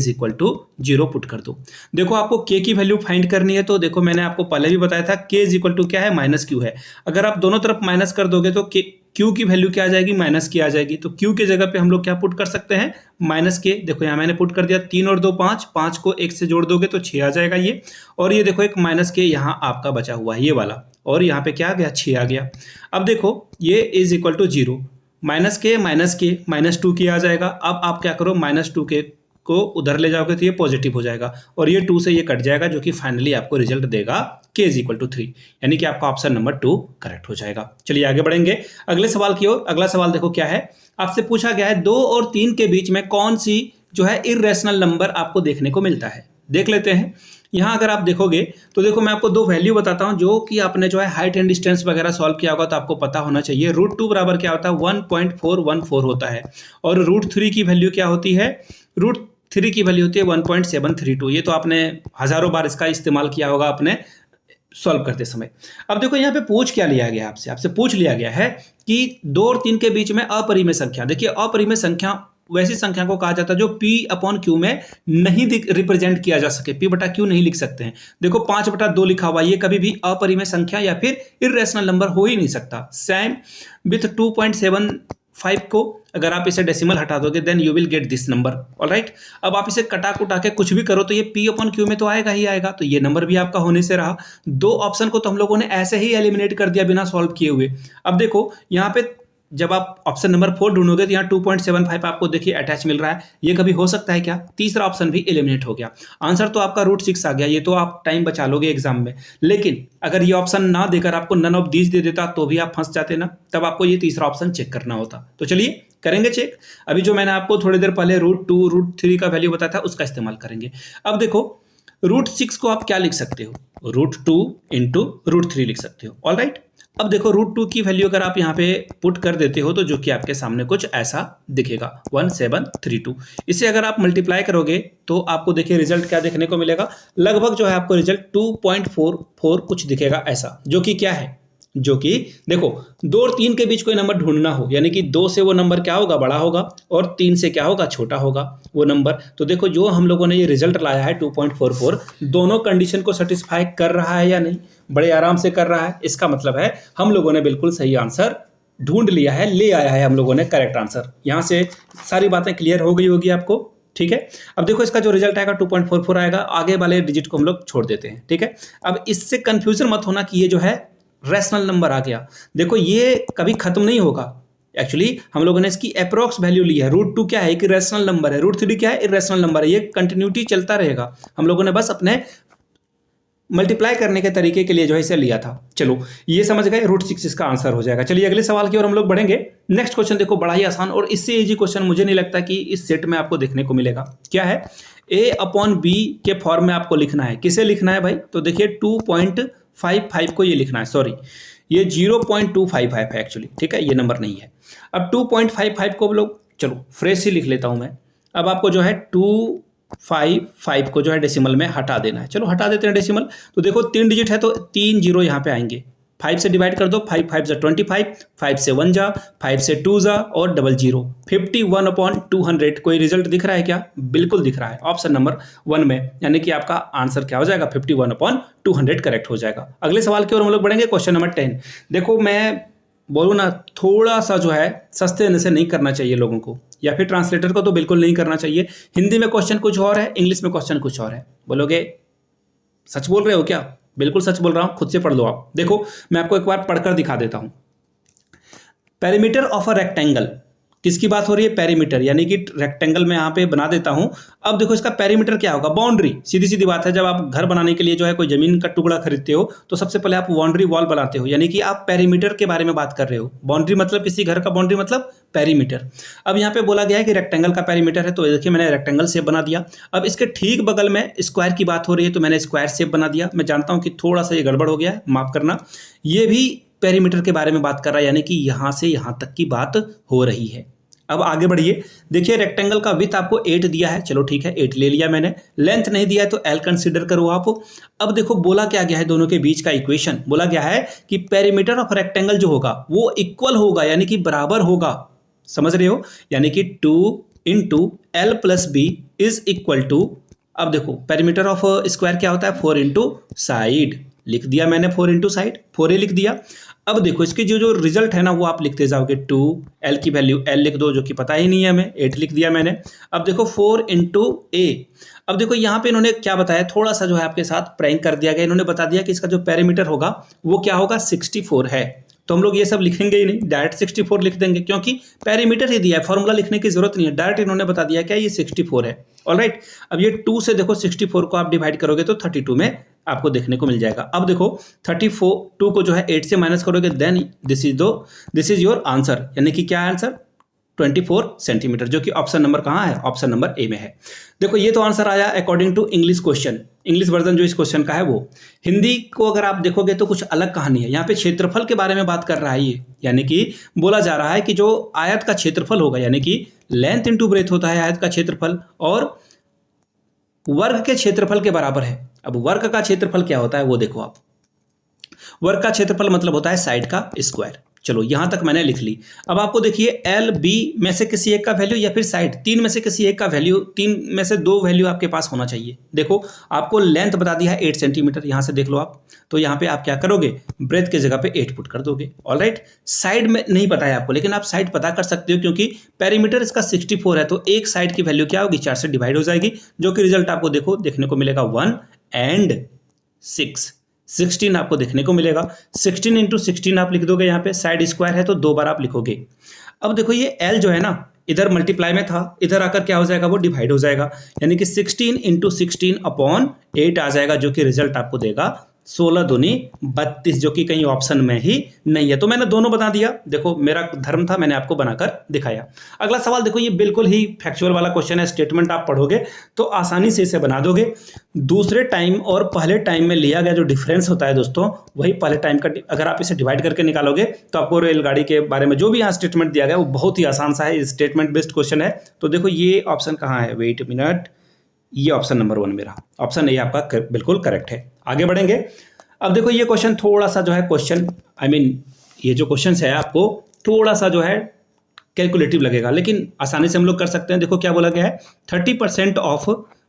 0 पुट कर दो। देखो आपको k की वैल्यू फाइंड करनी है, तो देखो मैंने आपको पहले भी बताया था k = क्या है, -Q है। अगर आप दोनों तरफ माइनस कर दोगे तो Q की वैल्यू क्या आ जाएगी, -K आ जाएगी। तो Q की जगह पे हम लोग क्या पुट कर सकते हैं, -K। देखो यहाँ मैंने पुट कर दिया, 3 और 2 5, 5 को 1 से जोड़ दोगे तो 6 आ जाएगा ये। और ये देखो एक -K यहाँ आपका बचा हुआ है ये वाला, और यहाँ पे क्या आ गया, 6 आ गया। अब देखो ये = 0, -K -2K आ जाएगा। अब आप क्या करो, -2K को उधर ले जाओगे तो ये पॉजिटिव हो जाएगा और ये 2 से ये कट जाएगा, जो कि फाइनली आपको रिजल्ट देगा k = 3, यानी कि आपका ऑप्शन नंबर 2 करेक्ट हो जाएगा। चलिए आगे बढ़ेंगे अगले सवाल की ओर। अगला सवाल देखो क्या है, आपसे पूछा गया है 2 और 3 के बीच में कौन सी जो है इर्रेशनल नंबर आपको देखने को मिलता है। देख लेते हैं। यहाँ अगर आप देखोगे तो देखो मैं आपको 2 वैल्यू बताता हूँ जो कि आपने जो है हाइट एंड डिस्टेंस वगैरह सॉल्व किया होगा तो आपको पता होना चाहिए। √2 बराबर क्या होता है, 1.414 होता है और √3 की वैल्यू क्या होती है, √3 की वैल्यू होती है 1.732। ये तो आपने हजारों बार इसका इस्तेमाल किया होगा अपने सॉल्व करते समय। अब देखो यहाँ पे पूछ क्या लिया गया, आपसे पूछ लिया गया है कि 2 और 3 के बीच में अपरिमेय संख्या। देखिए अपरिमेय संख्या वैसी संख्या को कहा जाता है जो P/Q में नहीं रिप्रेजेंट किया जा सके, P/Q नहीं लिख सकते हैं। देखो 5/2 लिखा हुआ, ये कभी भी अपरिमेय संख्या या फिर इर्रेशनल नंबर हो ही नहीं सकता। सेम विथ 2.75 को अगर आप इसे डेसिमल हटा दोगे then you will get this number, alright. अब आप इसे कटा कुटा के कुछ भी करो तो ये P/Q में तो आएगा ही आएगा, तो ये नंबर भी आपका होने से रहा। 2 ऑप्शन को तो हम लोगों ने ऐसे ही एलिमिनेट कर दिया बिना सॉल्व किए हुए। अब देखो यहाँ पे जब आप ऑप्शन नंबर 4 ढूंढोगे तो यहाँ 2.75 आपको देखिए अटैच मिल रहा है, ये कभी हो सकता है क्या, तीसरा ऑप्शन भी एलिमिनेट हो गया। आंसर तो आपका √6 आ गया, ये तो आप टाइम बचा लोगे एग्जाम में। लेकिन अगर ये ऑप्शन ना देकर आपको नन ऑफ दीज दे देता तो भी आप फंस जाते ना, तब आपको ये तीसरा ऑप्शन चेक करना होता। तो चलिए करेंगे चेक। अभी जो मैंने आपको थोड़ी देर पहले √2 √3 का वैल्यू बताया था उसका इस्तेमाल करेंगे। अब देखो √6 को आप क्या लिख सकते हो, √2 × √3 लिख सकते हो, ऑलराइट। अब देखो √2 की वैल्यू अगर आप यहाँ पे पुट कर देते हो तो जो कि आपके सामने कुछ ऐसा दिखेगा, 1732। इसे अगर आप मल्टीप्लाई करोगे तो आपको देखिए रिजल्ट क्या देखने को मिलेगा, लगभग जो है आपको रिजल्ट 2.44 कुछ दिखेगा ऐसा, जो कि क्या है जो कि देखो 2 और 3 के बीच कोई नंबर ढूंढना हो, यानी कि 2 से वो नंबर क्या होगा, बड़ा होगा, और 3 से क्या होगा, छोटा होगा वो नंबर। तो देखो जो हम लोगों ने ये रिजल्ट लाया है 2.44, दोनों कंडीशन को सेटिस्फाई कर रहा है या नहीं, बड़े आराम से कर रहा है। इसका मतलब है हम लोगों ने बिल्कुल सही आंसर ढूंढ लिया है, ले आया है हम लोगों ने करेक्ट आंसर। यहाँ से सारी बातें क्लियर हो गई होगी आपको, ठीक है। अब देखो इसका जो रिजल्ट आएगा 2.44 आएगा, आगे वाले डिजिट को हम लोग छोड़ देते हैं, ठीक है। अब इससे कंफ्यूजन मत होना कि ये जो है रैशनल नंबर आ गया। देखो ये कभी खत्म नहीं होगा, एक्चुअली हम लोगों ने इसकी अप्रोक्स वैल्यू ली है। √2 क्या है, कि रैशनल नंबर है, √3 क्या है, इरेशनल नंबर है। ये कंटिन्यूटी चलता रहेगा, हम लोगों ने बस अपने मल्टीप्लाई करने के तरीके के लिए जो है इसे लिया था। चलो ये समझ गए, √6 इसका आंसर हो जाएगा। चलिए अगले सवाल की ओर हम लोग बढ़ेंगे। नेक्स्ट क्वेश्चन देखो बड़ा ही आसान और इससे इजी क्वेश्चन मुझे नहीं लगता कि इस सेट में आपको देखने को मिलेगा। क्या है, a/b के फॉर्म में आपको लिखना है। किसे लिखना है भाई, तो देखिए 2.55 को ये लिखना है, सॉरी ये 0.255 है एक्चुअली, ठीक है, ये नंबर नहीं है। अब 2.55 को लोग, चलो फ्रेश ही लिख लेता हूं मैं। अब आपको जो है 255 को जो है डेसिमल में हटा देना है। चलो हटा देते हैं डेसिमल। तो देखो 3 डिजिट है तो 3 जीरो यहाँ पे आएंगे, 5 से डिवाइड कर दो, 5 5 जा 25, 5 से 1 जा, 5 से 2 जा और डबल जीरो, 51/200। कोई रिजल्ट दिख रहा है क्या, बिल्कुल दिख रहा है ऑप्शन नंबर 1 में, यानी कि आपका आंसर क्या हो जाएगा, 51/200 करेक्ट हो जाएगा। अगले सवाल की ओर हम लोग बढ़ेंगे, क्वेश्चन नंबर 10। देखो मैं बोलूँ ना, थोड़ा सा जो है सस्ते से नहीं करना चाहिए लोगों को, या फिर ट्रांसलेटर को तो बिल्कुल नहीं करना चाहिए। हिंदी में क्वेश्चन कुछ और है, इंग्लिश में क्वेश्चन कुछ और है। बोलोगे सच बोल रहे हो क्या, बिल्कुल सच बोल रहा हूं, खुद से पढ़ लो आप। देखो मैं आपको एक बार पढ़कर दिखा देता हूं। पेरीमीटर ऑफ अ रेक्टेंगल, किसकी बात हो रही है, पेरीमीटर, यानी कि रेक्टेंगल में यहाँ पे बना देता हूं। अब देखो इसका पेरीमीटर क्या होगा, बाउंड्री। सीधी सीधी बात है, जब आप घर बनाने के लिए जो है कोई जमीन का टुकड़ा खरीदते हो तो सबसे पहले आप बाउंड्री वॉल बनाते हो, यानी कि आप पेरीमीटर के बारे में बात कर रहे हो। बाउंड्री मतलब किसी घर का बाउंड्री मतलब पेरीमीटर। अब यहाँ पे बोला गया है कि रेक्टेंगल का पेरीमीटर है, तो देखिए मैंने रेक्टेंगल शेप बना दिया। अब इसके ठीक बगल में स्क्वायर की बात हो रही है, तो मैंने स्क्वायर शेप बना दिया। मैं जानता हूँ कि थोड़ा सा ये गड़बड़ हो गया है, माफ करना। ये भी पेरीमीटर के बारे में बात कर रहा है, यानी कि यहाँ से यहाँ तक की बात हो रही है। अब आगे बढ़िए, देखिए रेक्टेंगल का विड्थ आपको 8 दिया है, चलो ठीक है 8 ले लिया मैंने। लेंथ नहीं दिया है तो L कंसीडर करो आप। अब देखो बोला क्या गया है, दोनों के बीच का इक्वेशन बोला गया है कि पेरीमीटर ऑफ रेक्टेंगल जो होगा वो इक्वल होगा, यानी कि बराबर होगा। समझ रहे हो, यानी कि 2 × L + B is equal to, अब देखो पेरीमीटर ऑफ स्क्वायर क्या होता है, 4 × साइड, लिख दिया मैंने 4 × साइड, 4a लिख दिया। अब देखो इसके जो रिजल्ट है ना वो आप लिखते जाओगे, 2 L की वैल्यू L लिख दो, जो कि पता ही नहीं है हमें, 8 लिख दिया मैंने। अब देखो 4 × a। अब देखो यहाँ पे इन्होंने क्या बताया, थोड़ा सा जो है आपके साथ प्रैंक कर दिया गया। इन्होंने बता दिया कि इसका जो पेरीमीटर होगा वो क्या होगा, 64 है। तो हम लोग ये सब लिखेंगे ही नहीं, डायरेक्ट 64 लिख देंगे, क्योंकि पेरीमीटर ही दिया है, फॉर्मूला लिखने की जरूरत नहीं है, डायरेक्ट इन्होंने बता दिया क्या ये 64 है। ऑलराइट, अब ये 2 से देखो 64 को आप डिवाइड करोगे तो 32 में आपको देखने को मिल जाएगा। अब देखो 2 को जो है 8 से माइनस करोगे, then this is your answer, यानी कि क्या आंसर, 24 सेंटीमीटर, जो कि ऑप्शन नंबर कहाँ है, ऑप्शन नंबर ए में है। देखो ये तो आंसर आया according to English question, English version जो इस क्वेश्चन का है वो। हिंदी को अगर आप देखोगे तो कुछ अलग कहानी है। यहाँ पे क्षेत्रफल के बारे में बात कर रहा है ये, यानी कि बोला जा रहा है कि जो आयत का क्षेत्रफल होगा, यानी कि लेंथ इंटू ब्रेथ होता है आयत का क्षेत्रफल, और वर्ग के क्षेत्रफल के बराबर है। अब वर्ग का क्षेत्रफल क्या होता है वो देखो आप, वर्ग का क्षेत्रफल मतलब होता है साइड का स्क्वायर। चलो यहां तक मैंने लिख ली। अब आपको देखिए L B में से किसी एक का वैल्यू या फिर साइड, 3 में से किसी एक का वैल्यू, 3 में से 2 वैल्यू आपके पास होना चाहिए। देखो आपको लेंथ बता दिया है 8 सेंटीमीटर, यहां से देख लो आप, तो यहां पे आप क्या करोगे, ब्रेथ के जगह पे 8 पुट कर दोगे। ऑलराइट, साइड में नहीं पता है आपको, लेकिन आप साइड पता कर सकते हो, क्योंकि पेरीमीटर इसका 64 है, तो एक साइड की वैल्यू क्या होगी, 4 से डिवाइड हो जाएगी, जो कि रिजल्ट आपको देखो देखने को मिलेगा 1 और 6, 16 आपको देखने को मिलेगा। 16 × 16 आप लिख दोगे, यहाँ पे साइड स्क्वायर है तो 2 बार आप लिखोगे। अब देखो ये L जो है ना, इधर मल्टीप्लाई में था, इधर आकर क्या हो जाएगा, वो डिवाइड हो जाएगा, यानी कि 16 × 16/8 आ जाएगा, जो कि रिजल्ट आपको देगा 16 दूनी 32, जो कि कहीं ऑप्शन में ही नहीं है। तो मैंने दोनों बना दिया, देखो मेरा धर्म था, मैंने आपको बनाकर दिखाया। अगला सवाल देखो, ये बिल्कुल ही फैक्चुअल वाला क्वेश्चन है, स्टेटमेंट आप पढ़ोगे तो आसानी से इसे बना दोगे। दूसरे टाइम और पहले टाइम में लिया गया जो डिफरेंस होता है दोस्तों, वही पहले टाइम का, अगर आप इसे डिवाइड करके निकालोगे तो आपको रेलगाड़ी के बारे में जो भी यहाँ स्टेटमेंट दिया गया वो बहुत ही आसान सा है, स्टेटमेंट बेस्ड क्वेश्चन है। तो देखो ये ऑप्शन कहाँ है, वेट मिनट, ये ऑप्शन नंबर 1 मेरा, ऑप्शन ए आपका बिल्कुल करेक्ट है। आगे बढ़ेंगे। अब देखो ये क्वेश्चन थोड़ा सा जो है क्वेश्चन ये जो क्वेश्चन है आपको थोड़ा सा जो है कैलकुलेटिव लगेगा, लेकिन आसानी से हम लोग कर सकते हैं। देखो क्या बोला गया है, 30% ऑफ,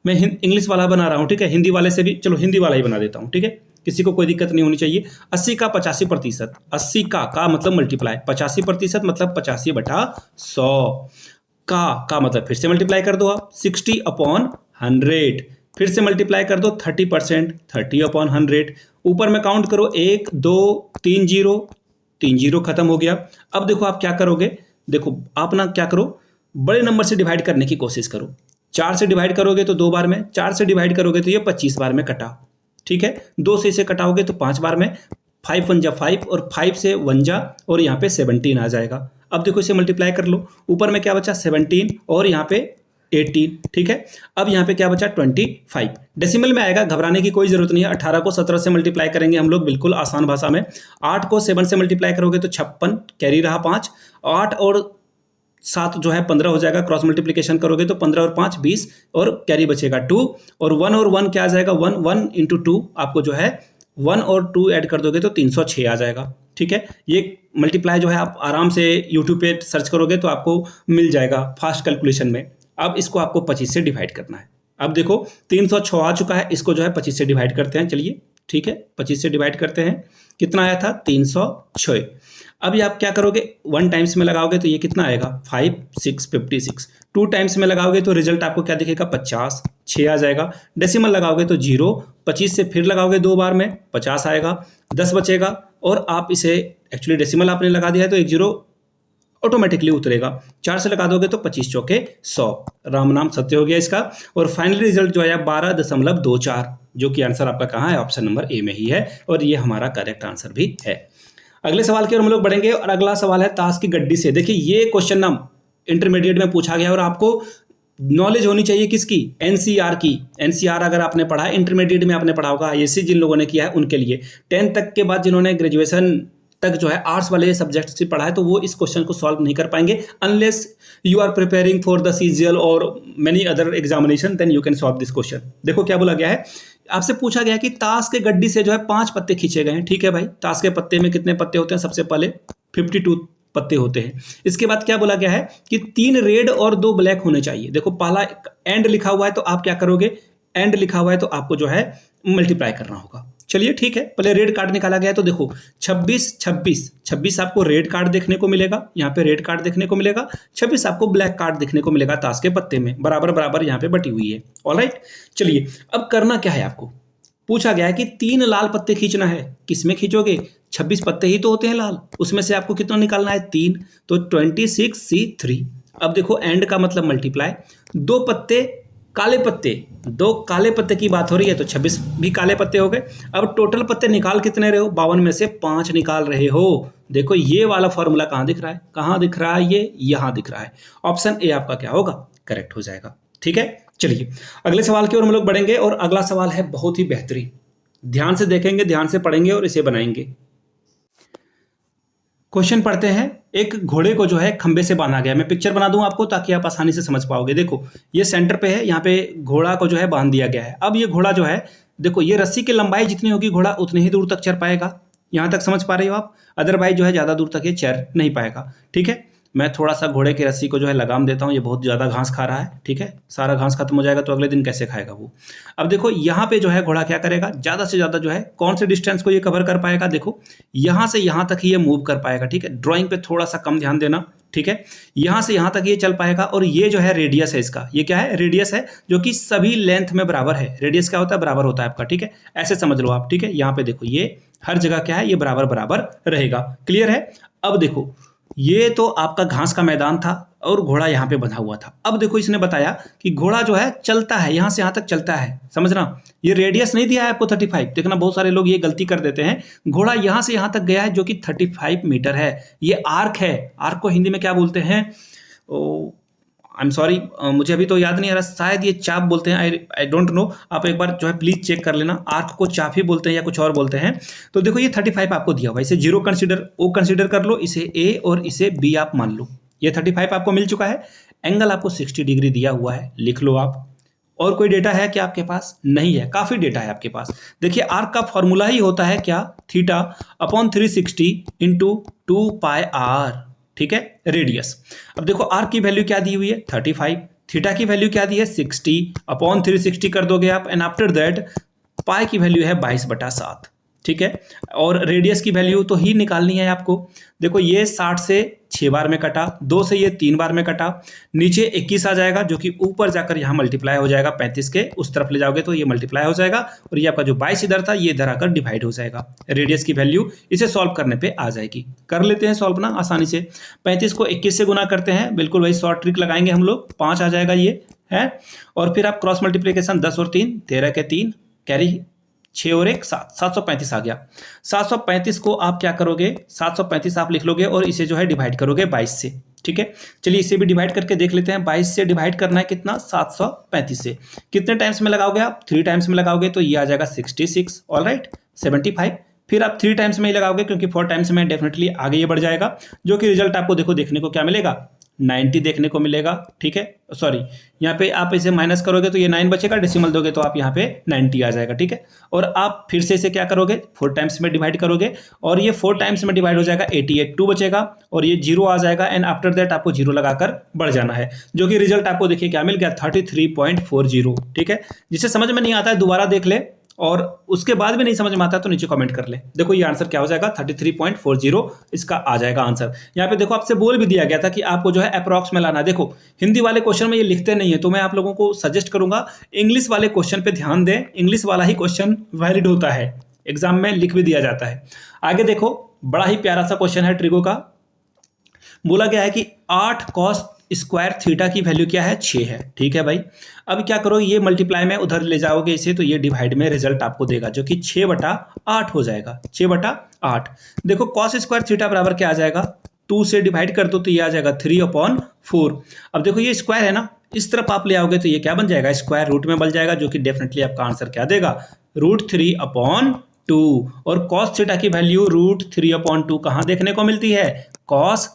मैं इंग्लिश वाला बना रहा हूँ, ठीक है, हिंदी वाले से भी, चलो हिंदी वाला ही बना देता हूँ, ठीक है, किसी को कोई दिक्कत नहीं होनी चाहिए। 80 का 85%, 80 का मतलब मल्टीप्लाई, 85% मतलब 85/100, का मतलब फिर से मल्टीप्लाई कर दो आप 60/100, फिर से मल्टीप्लाई कर दो 30%, 30/100, ऊपर में काउंट करो 1 2 3 जीरो, 3 जीरो खत्म हो गया। अब देखो आप क्या करोगे, देखो आप ना क्या करो, बड़े नंबर से डिवाइड करने की कोशिश करो। 4 से डिवाइड करोगे तो 2 बार में, 4 से डिवाइड करोगे तो ये 25 बार में कटा, ठीक है, 2 से इसे कटाओगे तो 5 बार में, 5 1 जा 5 और 5 से 1 जा और यहाँ पे 17 आ जाएगा। अब देखो इसे मल्टीप्लाई कर लो, ऊपर में क्या बचा 17 और यहाँ पे 18, ठीक है, अब यहाँ पे क्या बचा 25, डेसिमल में आएगा, घबराने की कोई जरूरत नहीं है। 18 को 17 से मल्टीप्लाई करेंगे हम लोग बिल्कुल आसान भाषा में, 8 को 7 से मल्टीप्लाई करोगे तो 56, कैरी रहा 5, 8 और 7 जो है 15 हो जाएगा, क्रॉस मल्टीप्लिकेशन करोगे तो 15 और 5 20 और कैरी बचेगा 2, और 1 और 1 क्या आ जाएगा 1, 1 इंटू 2 आपको जो है 1 और 2 ऐड कर दोगे तो 306 आ जाएगा, ठीक है। ये मल्टीप्लाई जो है आप आराम से यूट्यूब पे सर्च करोगे तो आपको मिल जाएगा फास्ट कैलकुलेशन में। अब इसको आपको 25 से डिवाइड करना है। अब देखो 306 आ चुका है, इसको जो है 25 से डिवाइड करते हैं, चलिए ठीक है 25 से डिवाइड करते हैं, कितना आया था 306। अभी आप क्या करोगे, 1 टाइम्स में लगाओगे तो ये कितना आएगा 5 6 56, 2 टाइम्स में लगाओगे तो रिजल्ट आपको क्या दिखेगा 50, 6 आ जाएगा, डेसिमल लगाओगे तो 0, 25 से फिर लगाओगे 2 बार में 50 आएगा, 10 बचेगा, और आप इसे एक्चुअली डेसिमल आपने लगा दिया है तो 1 0 ऑटोमेटिकली उतरेगा, 4 से लगा दोगे तो 25 चौके 100, राम नाम सत्य हो गया इसका। और फाइनल रिजल्ट जो है 12.24, जो कि आंसर आपका कहाँ है, ऑप्शन नंबर ए में ही है, और ये हमारा करेक्ट आंसर भी है। अगले सवाल की ओर हम लोग बढ़ेंगे, और अगला सवाल है ताश की गड्डी से। देखिए ये क्वेश्चन ना इंटरमीडिएट में पूछा गया, और आपको नॉलेज होनी चाहिए किसकी, एनसीआर की। एनसीआर अगर आपने पढ़ा है, इंटरमीडिएट में आपने पढ़ा होगा, आईएससी जिन लोगों ने किया है उनके लिए, 10 तक के बाद जिन्होंने ग्रेजुएशन तक जो है आर्ट्स वाले सब्जेक्ट से पढ़ा है, तो वो इस क्वेश्चन को सॉल्व नहीं कर पाएंगे, unless you are preparing for the CGL और many other examination, then you can solve this question. देखो क्या बोला गया है, आपसे पूछा गया कि ताश के गड्डी से जो है 5 पत्ते खींचे गए हैं, ठीक है भाई, ताश के पत्ते में कितने पत्ते होते हैं, सबसे पहले 52 पत्ते होते हैं। इसके बाद क्या बोला गया है कि 3 रेड और 2 ब्लैक होने चाहिए। देखो पहला एंड लिखा हुआ है तो आप क्या करोगे, एंड लिखा हुआ है तो आपको जो है मल्टीप्लाई करना होगा। चलिए ठीक है, पहले रेड कार्ड निकाला गया है, तो देखो 26 26 26 आपको रेड कार्ड देखने को मिलेगा, यहाँ पे रेड कार्ड देखने को मिलेगा, 26 आपको ब्लैक कार्ड देखने को मिलेगा, ताश के पत्ते में बराबर बराबर यहाँ पे बटी हुई है। ऑलराइट, चलिए अब करना क्या है, आपको पूछा गया है कि 3 लाल पत्ते खींचना है, किसमें खींचोगे, 26 पत्ते ही तो होते हैं लाल, उसमें से आपको कितना निकालना है 3, तो 26C3। अब देखो एंड का मतलब मल्टीप्लाई, 2 पत्ते काले पत्ते, 2 काले पत्ते की बात हो रही है तो 26 भी काले पत्ते हो गए। अब टोटल पत्ते निकाल कितने रहे हो, 52 में से 5 निकाल रहे हो। देखो ये वाला फॉर्मूला कहाँ दिख रहा है, कहाँ दिख रहा है, ये यहाँ दिख रहा है, ऑप्शन ए आपका क्या होगा, करेक्ट हो जाएगा। ठीक है, चलिए अगले सवाल की ओर हम लोग बढ़ेंगे, और अगला सवाल है बहुत ही बेहतरीन, ध्यान से देखेंगे, ध्यान से पढ़ेंगे और इसे बनाएंगे। क्वेश्चन पढ़ते हैं, एक घोड़े को जो है खंबे से बांधा गया, मैं पिक्चर बना दूं आपको ताकि आप आसानी से समझ पाओगे। देखो ये सेंटर पे है, यहाँ पे घोड़ा को जो है बांध दिया गया है। अब ये घोड़ा जो है, देखो ये रस्सी की लंबाई जितनी होगी घोड़ा उतनी ही दूर तक चल पाएगा, यहाँ तक समझ पा रहे हो आप, अदरवाइज जो है ज़्यादा दूर तक ये चल नहीं पाएगा। ठीक है, मैं थोड़ा सा घोड़े की रस्सी को जो है लगाम देता हूँ, ये बहुत ज़्यादा घास खा रहा है। ठीक है, सारा घास खत्म हो जाएगा तो अगले दिन कैसे खाएगा वो। अब देखो यहाँ पे जो है घोड़ा क्या करेगा, ज़्यादा से ज़्यादा जो है कौन से डिस्टेंस को ये कवर कर पाएगा, देखो यहाँ से यहाँ तक ही ये मूव कर पाएगा। ठीक है, ड्राइंग पे थोड़ा सा कम ध्यान देना। ठीक है, यहाँ से यहाँ तक ये चल पाएगा, और ये जो है रेडियस है इसका, ये क्या है, रेडियस है, जो कि सभी लेंथ में बराबर है। रेडियस क्या होता है, बराबर होता है आपका। ठीक है, ऐसे समझ लो आप। ठीक है, यहाँ पे देखो ये हर जगह क्या है, ये बराबर बराबर रहेगा। क्लियर है। अब देखो ये तो आपका घास का मैदान था और घोड़ा यहाँ पे बंधा हुआ था। अब देखो इसने बताया कि घोड़ा जो है चलता है, यहाँ से यहाँ तक चलता है, समझना। ये रेडियस नहीं दिया है आपको 35, देखना बहुत सारे लोग ये गलती कर देते हैं। घोड़ा यहाँ से यहाँ तक गया है जो कि 35 मीटर है। ये आर्क है, आर्क को हिंदी में क्या बोलते हैं, आई एम सॉरी, मुझे अभी तो याद नहीं आ रहा, शायद ये चाप बोलते हैं, आई डोंट नो। आप एक बार जो है प्लीज चेक कर लेना, आर्क को चाप ही बोलते हैं या कुछ और बोलते हैं। तो देखो ये 35 आपको दिया हुआ है, इसे 0 कंसीडर, ओ कंसीडर कर लो, इसे ए और इसे बी आप मान लो। ये 35 आपको मिल चुका है। एंगल आपको 60 डिग्री दिया हुआ है, लिख लो आप। और कोई डेटा है क्या आपके पास? नहीं है, काफी डेटा है आपके पास। देखिए आर्क का फॉर्मूला ही होता है क्या? Theta upon 360 into 2 pi r, ठीक है, रेडियस। अब देखो आर्क की वैल्यू क्या दी हुई है? 35। थीटा की वैल्यू क्या दी है? 60 अपॉन 360 कर दोगे आप, एंड आफ्टर दैट पाई की वैल्यू है 22/7, ठीक है। और रेडियस की वैल्यू तो ही निकालनी है आपको। देखो ये 60 से 6 बार में कटा, 2 से ये 3 बार में कटा, नीचे 21 आ जाएगा जो कि ऊपर जाकर यहाँ मल्टीप्लाई हो जाएगा, 35 के उस तरफ ले जाओगे तो ये मल्टीप्लाई हो जाएगा, और ये आपका जो 22 इधर था ये इधर आकर डिवाइड हो जाएगा। रेडियस की वैल्यू इसे सॉल्व करने पे आ जाएगी। कर लेते हैं सॉल्व ना आसानी से। 35 को 21 से गुना करते हैं, बिल्कुल वही शॉर्ट ट्रिक लगाएंगे हम लोग, 5 आ जाएगा ये है। और फिर आप क्रॉस मल्टीप्लीकेशन 10 और 3 13 के 3 कैरी 6 और 1 7, 735 आ गया। 735 को आप क्या करोगे? 735 आप लिख लोगे और इसे जो है डिवाइड करोगे 22 से, ठीक है। चलिए इसे भी डिवाइड करके देख लेते हैं। 22 से डिवाइड करना है कितना? 735 से। कितने टाइम्स में लगाओगे आप? 3 टाइम्स में लगाओगे तो ये आ जाएगा 66, ऑलराइट, 75। फिर आप 3 टाइम्स में ही लगाओगे क्योंकि 4 टाइम्स में डेफिनेटली आगे ये बढ़ जाएगा, जो कि रिजल्ट आपको देखो देखने को क्या मिलेगा? 90 देखने को मिलेगा, ठीक है। सॉरी, यहाँ पे आप इसे माइनस करोगे तो ये 9 बचेगा, डेसिमल दोगे तो आप यहाँ पे 90 आ जाएगा, ठीक है। और आप फिर से इसे क्या करोगे? 4 टाइम्स में डिवाइड करोगे और ये 4 टाइम्स में डिवाइड हो जाएगा, 88 2 बचेगा और ये 0 आ जाएगा, एंड आफ्टर दैट आपको 0 लगाकर बढ़ जाना है, जो कि रिजल्ट आपको देखिए क्या मिल गया? 33.40, ठीक है। जिसे समझ में नहीं आता है दोबारा देख ले, और उसके बाद भी नहीं समझ में आता तो नीचे कमेंट कर ले। देखो ये आंसर क्या हो जाएगा? 33.40 इसका आ जाएगा आंसर। यहाँ पे देखो आपसे बोल भी दिया गया था कि आपको जो है अप्रॉक्स में लाना है। देखो हिंदी वाले क्वेश्चन में ये लिखते नहीं है, तो मैं आप लोगों को सजेस्ट करूंगा इंग्लिश वाले क्वेश्चन पे ध्यान दें। इंग्लिश वाला ही क्वेश्चन वैलिड होता है, एग्जाम में लिख भी दिया जाता है। आगे देखो बड़ा ही प्यारा सा क्वेश्चन है ट्रिगो का। बोला गया है कि 8 cos स्क्वायर थीटा की वैल्यू क्या है? 6 है, ठीक है भाई। अब क्या करो, ये मल्टीप्लाई में उधर ले जाओगे इसे तो ये डिवाइड में रिजल्ट आपको देगा, जो कि 6/8 हो जाएगा, 6/8। देखो cos स्क्वायर थीटा बराबर क्या आ जाएगा? 2 से डिवाइड कर दो तो ये आ जाएगा 3/4। अब देखो ये स्क्वायर है ना, इस तरफ आप ले आओगे तो ये क्या बन जाएगा? स्क्वायर रूट में बन जाएगा, जो कि डेफिनेटली आपका आंसर क्या देगा? √3/2। और cos थीटा की वैल्यू √3/2 कहाँ देखने को मिलती है? cos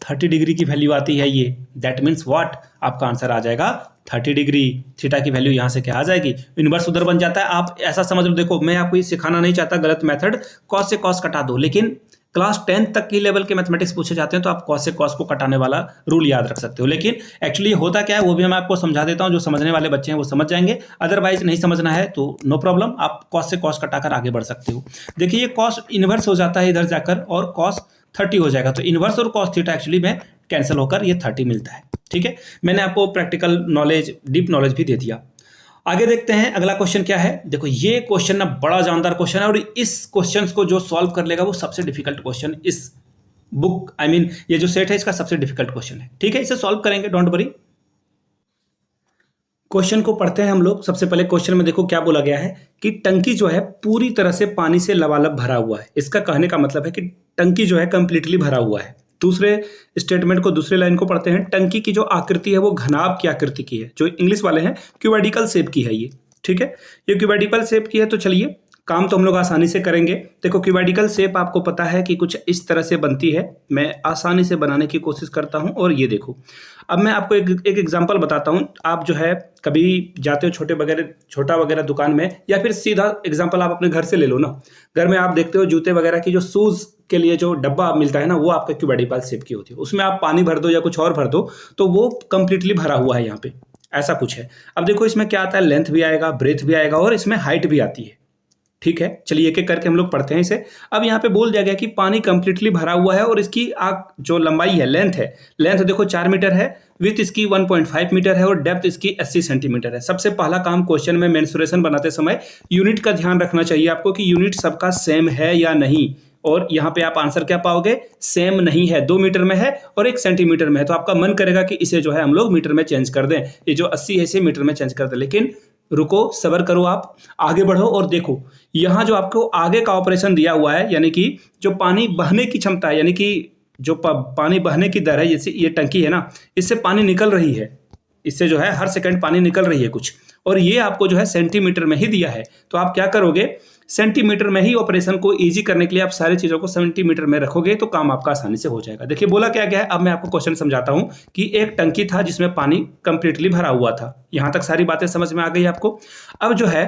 30 डिग्री की वैल्यू आती है ये। That means what? आपका आंसर आ जाएगा 30 डिग्री। थीटा की वैल्यू यहाँ से क्या आ जाएगी? इनवर्स उधर बन जाता है। आप ऐसा समझ लो, देखो मैं आपको ये सिखाना नहीं चाहता गलत मेथड, कॉस से कॉस कटा दो, लेकिन क्लास 10 तक की लेवल के मैथमेटिक्स पूछे जाते हैं तो आप कॉस से कॉस को कटाने वाला रूल याद रख सकते हो। लेकिन एक्चुअली होता क्या है वो भी मैं आपको समझा देता हूँ, जो समझने वाले बच्चे हैं वो समझ जाएंगे, अदरवाइज नहीं समझना है तो नो प्रॉब्लम, आप कॉस से कॉस कटाकर आगे बढ़ सकते हो। देखिए ये कॉस इनवर्स हो जाता है इधर जाकर और कॉस 30 हो जाएगा, तो इनवर्स और कॉस थीटा एक्चुअली में कैंसिल होकर ये 30 मिलता है, ठीक है। मैंने आपको प्रैक्टिकल नॉलेज, डीप नॉलेज भी दे दिया। आगे देखते हैं अगला क्वेश्चन क्या है। देखो ये क्वेश्चन ना बड़ा जानदार क्वेश्चन है, और इस क्वेश्चन को जो सॉल्व कर लेगा वो सबसे डिफिकल्ट क्वेश्चन इस बुक, आई मीन ये जो सेट है इसका सबसे डिफिकल्ट क्वेश्चन है, ठीक है। इसे सॉल्व करेंगे, डोंट वरी। क्वेश्चन को पढ़ते हैं हम लोग। सबसे पहले क्वेश्चन में देखो क्या बोला गया है कि टंकी जो है पूरी तरह से पानी से लबालब भरा हुआ है। इसका कहने का मतलब है कि टंकी जो है कंप्लीटली भरा हुआ है। दूसरे स्टेटमेंट को, दूसरे लाइन को पढ़ते हैं। टंकी की जो आकृति है वो घनाभ की आकृति की है, जो इंग्लिश वाले हैं क्यूबेडिकल शेप की है ये, ठीक है। ये क्यूबेडिकल शेप की है, तो चलिए काम तो हम लोग आसानी से करेंगे। देखो क्यूबेडिकल शेप आपको पता है कि कुछ इस तरह से बनती है। मैं आसानी से बनाने की कोशिश करता हूं, और ये देखो अब मैं आपको एक एग्जांपल बताता हूं। आप जो है कभी जाते हो छोटा वगैरह दुकान में, या फिर सीधा एग्जांपल आप अपने घर से ले लो ना। घर में आप देखते हो जूते वगैरह की जो शूज के लिए जो डब्बा मिलता है ना, वो आपका क्यूबेडिकल शेप की होती है। उसमें आप पानी भर दो या कुछ और भर दो तो वो कंप्लीटली भरा हुआ है, यहाँ पे ऐसा कुछ है। अब देखो इसमें क्या आता है, लेंथ भी आएगा, ब्रेथ भी आएगा, और इसमें हाइट भी आती है, ठीक है। चलिए एक एक करके हम लोग पढ़ते हैं इसे। अब यहाँ पे बोल दिया गया कि पानी कंप्लीटली भरा हुआ है, और इसकी जो लंबाई है, लेंथ देखो 4 मीटर है, विड्थ इसकी 1.5 मीटर है, और डेप्थ इसकी 80 सेंटीमीटर है। सबसे पहला काम क्वेश्चन में मेंसुरेशन बनाते समय यूनिट का ध्यान रखना चाहिए आपको कि यूनिट सबका सेम है या नहीं। और यहाँ पे आप आंसर क्या पाओगे? सेम नहीं है, 2 मीटर में है और 1 सेंटीमीटर में है। तो आपका मन करेगा कि इसे जो है हम लोग मीटर में चेंज कर दें, ये जो 80 है इसे मीटर में चेंज कर दें। लेकिन रुको, सब्र करो, आप आगे बढ़ो और देखो यहाँ जो आपको आगे का ऑपरेशन दिया हुआ है, यानी कि जो पानी बहने की क्षमता है, यानी कि जो पानी बहने की दर है, जैसे ये टंकी है ना, इससे पानी निकल रही है, इससे जो है हर सेकंड पानी निकल रही है कुछ, और ये आपको जो है सेंटीमीटर में ही दिया है। तो आप क्या करोगे, सेंटीमीटर में ही ऑपरेशन को इजी करने के लिए आप सारी चीज़ों को सेंटीमीटर में रखोगे तो काम आपका आसानी से हो जाएगा। देखिए बोला क्या गया है, अब मैं आपको क्वेश्चन समझाता हूँ कि एक टंकी था जिसमें पानी कंप्लीटली भरा हुआ था। यहाँ तक सारी बातें समझ में आ गई आपको। अब जो है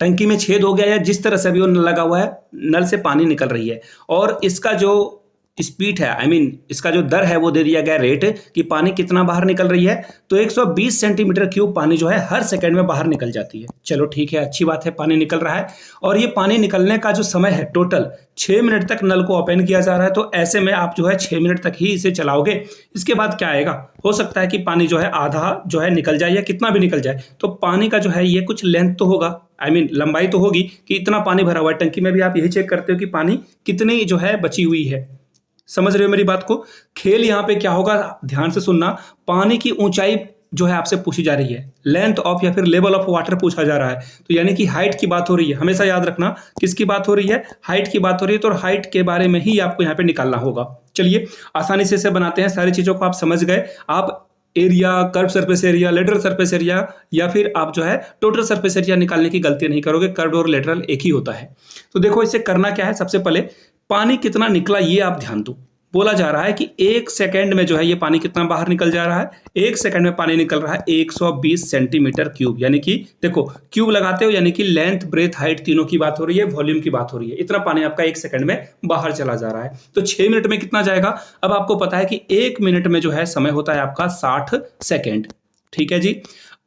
टंकी में छेद हो गया है, जिस तरह से भी वो नल लगा हुआ है, नल से पानी निकल रही है और इसका जो स्पीड है, इसका जो दर है वो दे दिया गया रेट कि पानी कितना बाहर निकल रही है। तो 120 सेंटीमीटर क्यूब पानी जो है हर सेकंड में बाहर निकल जाती है। चलो ठीक है, अच्छी बात है, पानी निकल रहा है। और ये पानी निकलने का जो समय है टोटल 6 मिनट तक नल को ओपन किया जा रहा है। तो ऐसे में आप जो है 6 मिनट तक ही इसे चलाओगे। इसके बाद क्या आएगा, हो सकता है कि पानी जो है आधा जो है निकल जाए या कितना भी निकल जाए। तो पानी का जो है ये कुछ लेंथ तो होगा, लंबाई तो होगी कि इतना पानी भरा हुआ है टंकी में। भी आप यही चेक करते हो कि पानी कितनी जो है बची हुई है। समझ रहे हो मेरी बात को। खेल यहाँ पे क्या होगा, ध्यान से सुनना। पानी की ऊंचाई जो है आपसे पूछी जा रही है, लेंथ ऑफ या फिर लेवल ऑफ वाटर पूछा जा रहा है। तो यानी कि हाइट की बात हो रही है। हमेशा याद रखना किसकी बात हो रही है, हाइट की बात हो रही है। तो हाइट के बारे में ही आपको यहाँ पे निकालना होगा। चलिए आसानी से इसे बनाते हैं। सारी चीजों को आप समझ गए। आप area, curve surface area, lateral surface area या फिर आप जो है टोटल सरफेस एरिया निकालने की गलती नहीं करोगे। कर्व और लेटरल एक ही होता है। तो देखो इसे करना क्या है, सबसे पहले पानी कितना निकला ये आप ध्यान दो। बोला जा रहा है कि 1 सेकंड में जो है ये पानी कितना बाहर निकल जा रहा है। 1 सेकंड में पानी निकल रहा है 120 सेंटीमीटर क्यूब। यानी कि देखो क्यूब लगाते हो, यानी कि लेंथ, ब्रेथ, हाइट तीनों की बात हो रही है, वॉल्यूम की बात हो रही है। इतना पानी आपका 1 सेकंड में बाहर चला जा रहा है। तो 6 मिनट में कितना जाएगा। अब आपको पता है कि 1 मिनट में जो है समय होता है आपका 60 सेकेंड। ठीक है जी।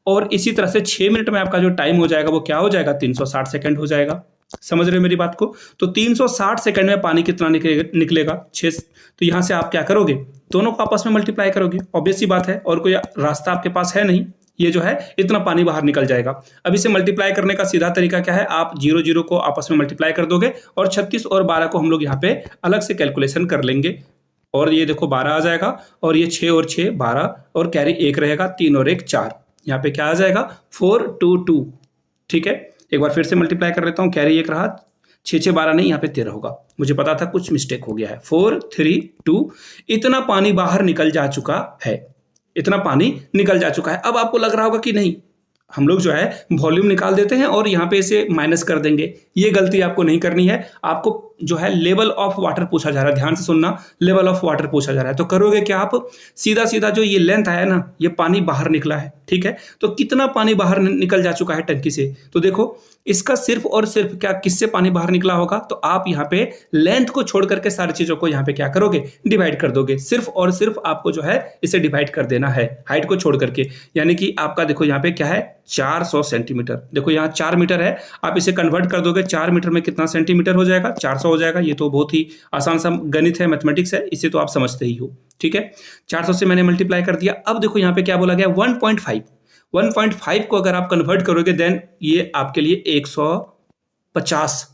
और इसी तरह से 6 मिनट में आपका जो टाइम हो जाएगा वो क्या हो जाएगा, 360 सेकंड हो जाएगा। समझ रहे हो मेरी बात को। तो 360 सेकंड में पानी कितना निकलेगा 6। तो यहां से आप क्या करोगे, दोनों को आपस में मल्टीप्लाई करोगे। ऑब्वियस सी बात है, और कोई रास्ता आपके पास है नहीं। ये जो है इतना पानी बाहर निकल जाएगा। अब इसे मल्टीप्लाई करने का सीधा तरीका क्या है, आप 0 0 को आपस में मल्टीप्लाई कर दोगे और 36 और 12 को हम लोग यहाँ पे अलग से कैलकुलेशन कर लेंगे। और ये देखो 12 आ जाएगा और ये 6 और 6 12 और कैरी 1 रहेगा, 3 और 1 4। यहाँ पे क्या आ जाएगा 4 2 2। ठीक है, एक बार फिर से मल्टीप्लाई कर लेता हूँ। कैरी 1 रहा, 6 6 12 नहीं, यहाँ पे 13 होगा। मुझे पता था कुछ मिस्टेक हो गया है। 4 3 2। इतना पानी बाहर निकल जा चुका है। इतना पानी निकल जा चुका है। अब आपको लग रहा होगा कि नहीं, हम लोग जो है वॉल्यूम निकाल देते हैं और यहाँ पे इसे माइनस कर देंगे। ये गलती आपको नहीं करनी है। आपको जो है लेवल ऑफ वाटर पूछा जा रहा है, ध्यान से सुनना, लेवल ऑफ वाटर पूछा जा रहा है। तो करोगे क्या, आप सीधा सीधा जो ये लेंथ आया ना, ये पानी बाहर निकला है। ठीक है, तो कितना पानी बाहर निकल जा चुका है टंकी से। तो देखो इसका सिर्फ और सिर्फ क्या, किससे पानी बाहर निकला होगा। तो आप यहाँ पे लेंथ को छोड़ करके सारी चीजों को यहाँ पे क्या करोगे, डिवाइड कर दोगे। सिर्फ और सिर्फ आपको जो है इसे डिवाइड कर देना है हाइट को छोड़ करके। यानी कि आपका देखो यहाँ पे क्या है 400 सेंटीमीटर। देखो यहाँ 4 मीटर है, आप इसे कन्वर्ट कर दोगे 4 मीटर में कितना सेंटीमीटर हो जाएगा, 400 हो जाएगा। ये तो बहुत ही आसान सा गणित है, मैथमेटिक्स है, इसे तो आप समझते ही हो। ठीक है, 400 से मैंने मल्टीप्लाई कर दिया। अब देखो यहाँ पे क्या बोला गया 1.5 को अगर आप कन्वर्ट करोगे देन ये आपके लिए 150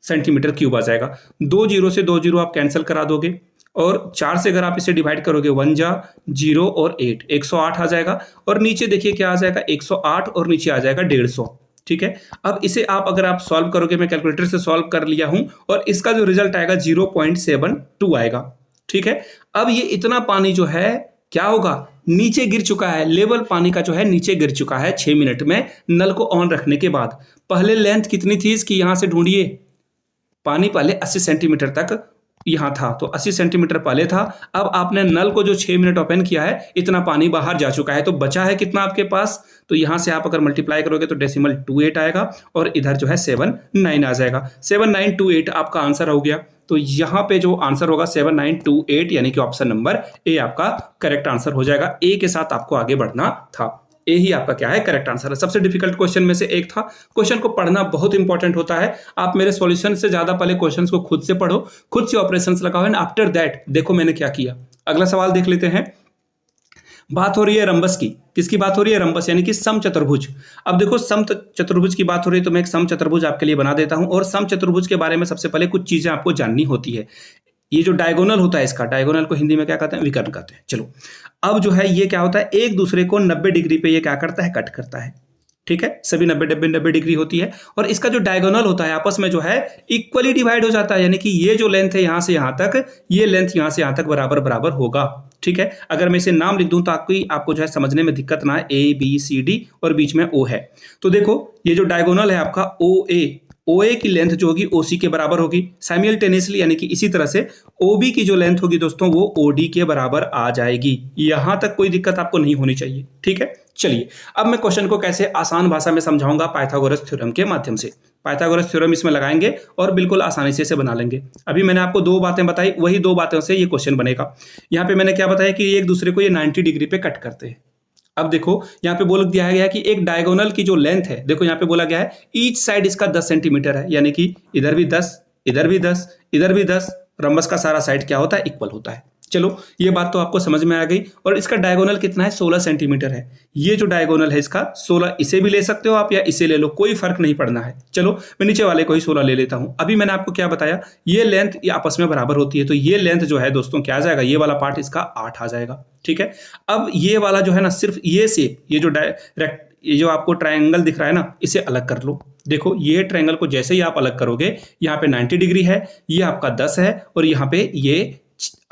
सेंटीमीटर क्यूब आ जाएगा। 2 0 से 2 0 आप कैंसिल करा दोगे और 4 से अगर आप इसे डिवाइड करोगे 1 जा 0 और 8, 108 आ जाएगा। और नीचे देखिए क्या आ जाएगा 108 और नीचे आ जाएगा 150। ठीक है, अब इसे आप अगर आप सॉल्व करोगे, मैं कैलकुलेटर से सॉल्व कर लिया हूं और इसका जो रिजल्ट आएगा 0.72 आएगा। ठीक है, अब ये इतना पानी जो है क्या होगा, नीचे गिर चुका है। लेवल पानी का जो है नीचे गिर चुका है 6 मिनट में नल को ऑन रखने के बाद। पहले लेंथ कितनी थी इसकी, यहां से ढूंढिए। पानी पहले 80 सेंटीमीटर तक यहां था, तो 80 सेंटीमीटर पहले था। अब आपने नल को जो 6 मिनट ओपन किया है, इतना पानी बाहर जा चुका है। तो बचा है कितना आपके पास, तो यहां से आप अगर मल्टीप्लाई करोगे तो डेसिमल 28 आएगा और इधर जो है 79 आ जाएगा। 7928 आपका आंसर हो गया। तो यहां पे जो आंसर होगा 7928, यानी कि ऑप्शन नंबर ए आपका करेक्ट आंसर हो जाएगा। ए के साथ आपको आगे बढ़ना था। ए ही आपका क्या है, करेक्ट आंसर है। सबसे डिफिकल्ट क्वेश्चन में से एक था। क्वेश्चन को पढ़ना बहुत इंपॉर्टेंट होता है। आप मेरे सॉल्यूशन से ज्यादा पहले क्वेश्चंस को खुद से पढ़ो, खुद से ऑपरेशंस लगाओ एंड आफ्टर दैट देखो मैंने क्या किया। अगला सवाल देख लेते हैं। बात हो रही है रंबस की। किसकी बात हो रही है, रंबस यानी कि समचतुर्भुज। अब देखो समचतुर्भुज की बात हो रही है तो मैं एक समचतुर्भुज आपके लिए बना देता हूं। और समचतुर्भुज के बारे में सबसे पहले कुछ चीजें आपको जाननी होती है। ये जो डायगोनल होता है, इसका डायगोनल को हिंदी में क्या कहते हैं, विकर्ण कहते हैं। चलो अब जो है ये क्या होता है, एक दूसरे को 90 डिग्री पे ये क्या करता है, कट करता है। ठीक है, सभी 90 डिग्री होती है और इसका जो डायगोनल होता है आपस में जो है इक्वली डिवाइड हो जाता है, यानी कि ये जो लेंथ है यहाँ से यहाँ तक, ये लेंथ यहाँ से यहाँ तक बराबर बराबर होगा। ठीक है, अगर मैं इसे नाम लिख दूं तो आपको जो है समझने में दिक्कत ना है, ABCD और बीच में O है। तो देखो ये जो डायगोनल है आपका OA की लेंथ जो होगी OC के बराबर होगी साइमल्टेनियसली, यानी कि इसी तरह से OB की जो लेंथ होगी दोस्तों वो OD के बराबर आ जाएगी। यहां तक कोई दिक्कत आपको नहीं होनी चाहिए। ठीक है, चलिए अब मैं क्वेश्चन को कैसे आसान भाषा में समझाऊंगा पाइथागोरस थ्योरम के माध्यम से। पाइथागोरस थ्योरम इसमें लगाएंगे और बिल्कुल आसानी से इसे बना लेंगे। अभी मैंने आपको 2 बातें बताई, वही 2 बातों से ये क्वेश्चन बनेगा। यहाँ पे मैंने क्या बताया कि एक दूसरे को ये 90 डिग्री पे कट करते हैं। अब देखो यहाँ पे बोल दिया गया है कि एक डायगोनल की जो लेंथ है, देखो यहाँ पे बोला गया है ईच साइड इसका 10 सेंटीमीटर है, यानी कि इधर भी 10, इधर भी 10, इधर भी 10, रंबस का सारा साइड क्या होता है, इक्वल होता है। चलो ये बात तो आपको समझ में आ गई। और इसका डायगोनल कितना है, 16 सेंटीमीटर है। ये जो डायगोनल है इसका 16, इसे भी ले सकते हो आप या इसे ले लो, कोई फर्क नहीं पड़ना है। चलो मैं नीचे वाले को ही 16 ले लेता हूं। अभी मैंने आपको क्या बताया, ये लेंथ ये आपस में बराबर होती है, तो ये लेंथ जो है दोस्तों क्या आ जाएगा, ये वाला पार्ट इसका 8 आ जाएगा। ठीक है, अब ये वाला जो है ना, सिर्फ ये शेप, ये जो आपको ट्रायंगल दिख रहा है ना, इसे अलग कर लो। देखो ये ट्रायंगल को जैसे ही आप अलग करोगे, यहाँ पे 90 डिग्री है, ये आपका 10 है और यहाँ पे ये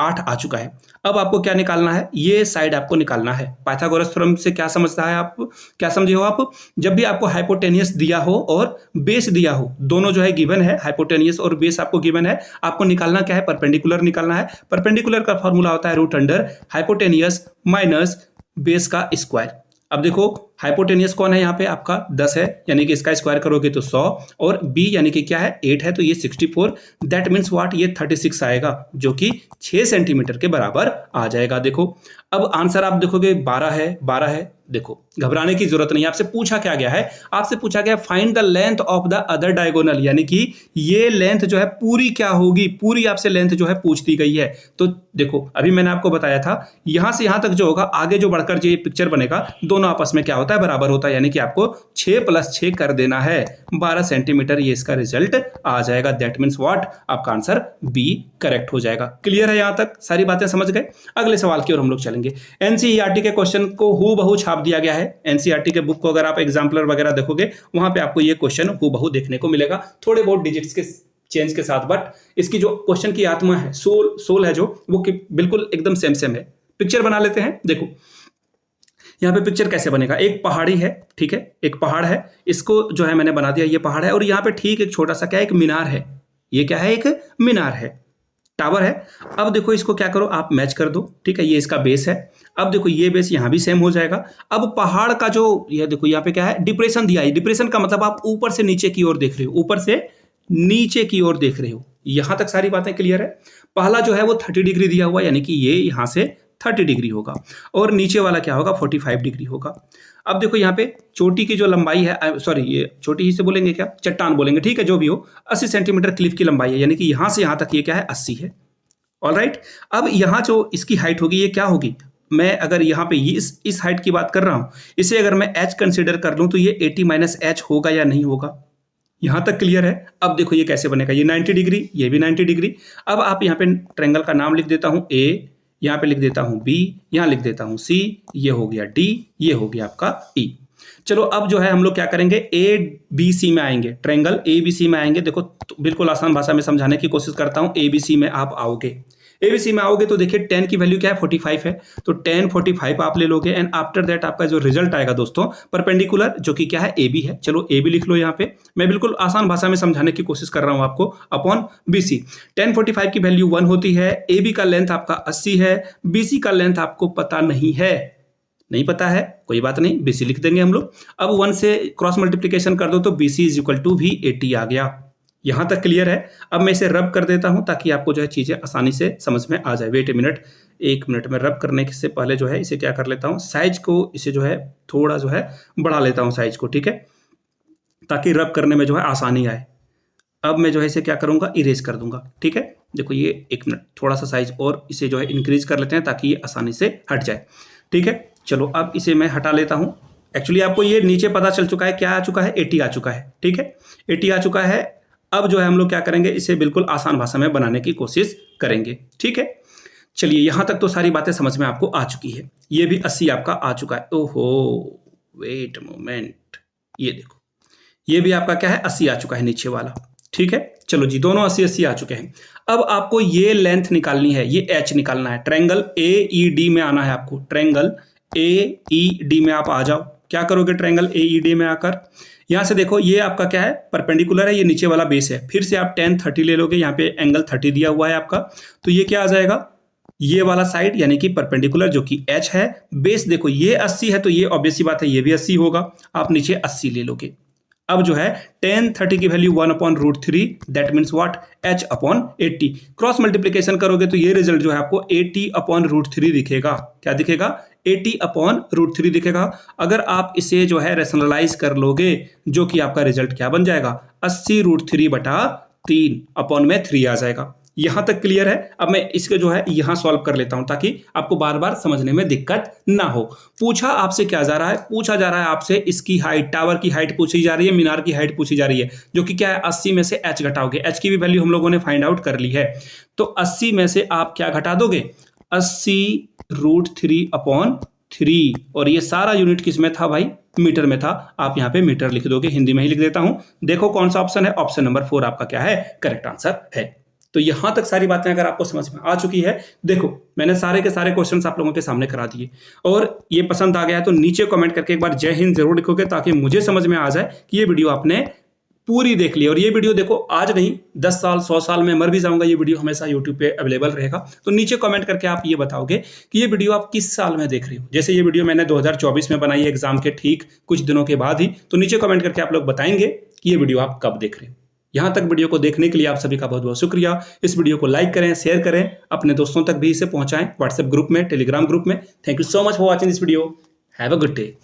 8 आ चुका है। अब आपको क्या निकालना है, ये साइड आपको निकालना है। पाइथागोरस थ्योरम से क्या समझता है आप, क्या समझे हो आप, जब भी आपको हाइपोटेनियस दिया हो और बेस दिया हो, दोनों जो है गिवन है, हाइपोटेनियस और बेस आपको गिवन है, आपको निकालना क्या है, परपेंडिकुलर निकालना है। परपेंडिकुलर का फॉर्मूला होता है root under hypotenuse minus base का स्क्वायर। अब देखो हाइपोटेनियस कौन है, यहाँ पे आपका 10 है, यानी कि इसका स्क्वायर करोगे तो 100, और b यानी कि क्या है 8 है, तो ये 64, दैट मीन्स व्हाट, ये 36 आएगा, जो कि 6 सेंटीमीटर के बराबर आ जाएगा। देखो अब आंसर आप देखोगे 12 है, 12 है। देखो घबराने की जरूरत नहीं है। आपसे पूछा क्या गया है, आपसे पूछा गया find the length of the other diagonal, यानी कि ये लेंथ जो है पूरी क्या होगी, पूरी आपसे लेंथ जो है पूछ दी गई है। तो देखो अभी मैंने आपको बताया था, यहां से यहां तक जो होगा, आगे जो बढ़कर जो ये पिक्चर बनेगा, दोनों आपस में क्या होता है, बराबर होता है, यानी कि आपको 6 + 6 कर देना है, 12 सेंटीमीटर ये इसका रिजल्ट आ जाएगा। दैट मीन्स व्हाट, आपका आंसर बी करेक्ट हो जाएगा। क्लियर है, यहां तक सारी बातें समझ गए। अगले सवाल की ओर हम लोग चलेंगे। एनसीईआरटी के क्वेश्चन को हूबहू छाप दिया गया है। एनसीईआरटी के बुक को अगर आप एग्जाम्पलर वगैरह देखोगे, वहां पे आपको ये क्वेश्चन हूबहू देखने को मिलेगा, थोड़े बहुत डिजिट्स के चेंज के साथ, बट इसकी जो क्वेश्चन की आत्मा है, सोल है जो, वो बिल्कुल एकदम सेम है। पिक्चर बना लेते हैं। देखो यहाँ पे पिक्चर कैसे बनेगा, एक पहाड़ी है, ठीक है, एक पहाड़ है, इसको जो है मैंने बना दिया, ये पहाड़ है, और यहाँ पे ठीक एक छोटा सा क्या है, एक मीनार है। ये क्या है, एक मीनार है, टावर है। अब देखो इसको क्या करो, आप मैच कर दो, ठीक है, ये इसका बेस है। अब देखो ये बेस यहाँ भी सेम हो जाएगा। अब पहाड़ का जो ये देखो यहाँ पे क्या है, डिप्रेशन दिया है। डिप्रेशन का मतलब आप ऊपर से नीचे की ओर देख रहे हो, ऊपर से नीचे की ओर देख रहे हो। यहां तक सारी बातें क्लियर है। पहला जो है वो 30 डिग्री दिया हुआ, यानी कि ये यहां से 30 डिग्री होगा, और नीचे वाला क्या होगा, 45 डिग्री होगा। अब देखो यहाँ पे चोटी की जो लंबाई है, सॉरी ये चोटी ही से बोलेंगे क्या, चट्टान बोलेंगे, ठीक है, जो भी हो, 80 सेंटीमीटर क्लिफ की लंबाई है, यानी कि यहां से यहां तक ये क्या है, 80 है। ऑलराइट, अब यहाँ जो इसकी हाइट होगी, ये क्या होगी, मैं अगर यहाँ पे इस हाइट की बात कर रहा हूं, इसे अगर मैं h कंसिडर कर लूं तो ये 80 - h होगा या नहीं होगा। यहां तक क्लियर है। अब देखो ये कैसे बनेगा, ये 90 डिग्री, ये भी 90 डिग्री। अब आप यहाँ पे ट्रायंगल का नाम लिख देता हूं A, यहाँ पे लिख देता हूं B, यहाँ लिख देता हूं C, ये हो गया D, ये हो गया आपका E। चलो अब जो है हम लोग क्या करेंगे, ABC में आएंगे, ट्रायंगल ABC में आएंगे। देखो तो बिल्कुल आसान भाषा में समझाने की कोशिश करता हूं। ABC में आप आओगे, ABC में आओगे तो देखिए tan की वैल्यू क्या है, 45 है, तो tan 45 आप ले लोगे, एंड आफ्टर दैट आपका जो रिजल्ट आएगा दोस्तों, परपेंडिकुलर जो कि क्या है, AB है। चलो AB लिख लो यहाँ पे, मैं बिल्कुल आसान भाषा में समझाने की कोशिश कर रहा हूँ आपको, अपॉन BC। tan 45 की वैल्यू 1 होती है, AB का लेंथ आपका 80 है, BC का लेंथ आपको पता नहीं है, नहीं पता है, कोई बात नहीं, BC लिख देंगे हम लोग। अब 1 से क्रॉस मल्टीप्लीकेशन कर दो तो BC = भी 80 आ गया। यहां तक क्लियर है। अब मैं इसे रब कर देता हूं ताकि आपको जो है चीजें आसानी से समझ में आ जाए। वेट 1 मिनट में रब करने से पहले जो है इसे क्या कर लेता हूं, साइज को इसे जो है थोड़ा जो है बढ़ा लेता हूं साइज को, ठीक है, ताकि रब करने में जो है आसानी आए। अब मैं जो है इसे क्या करूंगा, इरेज कर दूंगा, ठीक है। देखो ये 1 मिनट, थोड़ा सा साइज और इसे जो है इंक्रीज कर लेते हैं ताकि ये आसानी से हट जाए, ठीक है। चलो अब इसे मैं हटा लेता हूं। एक्चुअली आपको ये नीचे पता चल चुका है, क्या आ चुका है, 80 आ चुका है, ठीक है, 80 आ चुका है। अब जो है हम लोग क्या करेंगे, इसे बिल्कुल आसान भाषा में बनाने की कोशिश करेंगे, ठीक है। चलिए यहां तक तो सारी बातें समझ में आपको आ चुकी है। ये भी 80 आपका आ चुका है। ओहो वेट मोमेंट, ये देखो, ये भी आपका क्या है 80 आ चुका है नीचे वाला। ठीक है, चलो जी, दोनों 80-80 आ चुके हैं। अब आपको ये लेंथ निकालनी है, ये एच निकालना है। ट्रायंगल AED में आना है आपको, ट्रायंगल AED में आप आ जाओ। क्या करोगे ट्रायंगल AED में आकर, यहां से देखो ये आपका क्या है परपेंडिकुलर है, ये नीचे वाला बेस है। फिर से आप tan 30 ले लोगे, यहाँ पे एंगल 30 दिया हुआ है आपका, तो ये क्या आ जाएगा, ये वाला साइड यानी कि परपेंडिकुलर जो कि H है। बेस देखो ये 80 है, तो ये ऑब्वियस सी बात है ये भी 80 होगा, आप नीचे 80 ले लोगे। अब जो है tan 30 की value 1/√3, that means what, H/80। Cross multiplication करोगे तो ये रिजल्ट जो है आपको 80/√3 दिखेगा। क्या दिखेगा, 80/√3 दिखेगा। अगर आप इसे जो है रैशनलाइज कर लोगे, जो कि आपका रिजल्ट क्या बन जाएगा, 80√3/3 अपॉन में 3 आ जाएगा। यहां तक क्लियर है। अब मैं इसके जो है यहां सॉल्व कर लेता हूं ताकि आपको बार बार समझने में दिक्कत ना हो। पूछा आपसे क्या जा रहा है, पूछा जा रहा है आपसे इसकी हाइट, टावर की हाइट पूछी जा रही है, मीनार की हाइट पूछी जा रही है, जो कि क्या है 80 में से h घटाओगे। h की भी वैल्यू हम लोगों ने फाइंड आउट कर ली है, तो 80 में से आप क्या घटा दोगे, 80√3/3, और ये सारा यूनिट किस में था भाई, मीटर में था। आप यहाँ पे मीटर लिख दोगे, हिंदी में ही लिख देता हूं। देखो कौन सा ऑप्शन है, ऑप्शन नंबर 4 आपका क्या है, करेक्ट आंसर है। तो यहां तक सारी बातें अगर आपको समझ में आ चुकी है, देखो मैंने सारे के सारे क्वेश्चंस आप लोगों के सामने करा दिए, और ये पसंद आ गया है तो नीचे कमेंट करके एक बार जय हिंद जरूर लिखोगे, ताकि मुझे समझ में आ जाए कि ये वीडियो आपने पूरी देख ली। और ये वीडियो देखो आज नहीं 10 साल 100 साल में मर भी जाऊंगा, ये वीडियो हमेशा यूट्यूब पे अवेलेबल रहेगा। तो नीचे कमेंट करके आप ये बताओगे कि ये वीडियो आप किस साल में देख रहे हो। जैसे ये वीडियो मैंने 2024 में बनाई है, एग्जाम के ठीक कुछ दिनों के बाद ही, तो नीचे कमेंट करके आप लोग बताएंगे कि ये वीडियो आप कब देख रहे हो। यहां तक वीडियो को देखने के लिए आप सभी का बहुत बहुत शुक्रिया। इस वीडियो को लाइक करें, शेयर करें, अपने दोस्तों तक भी इसे पहुंचाएं, व्हाट्सएप ग्रुप में, टेलीग्राम ग्रुप में। Thank you so much for watching this video. Have a good day.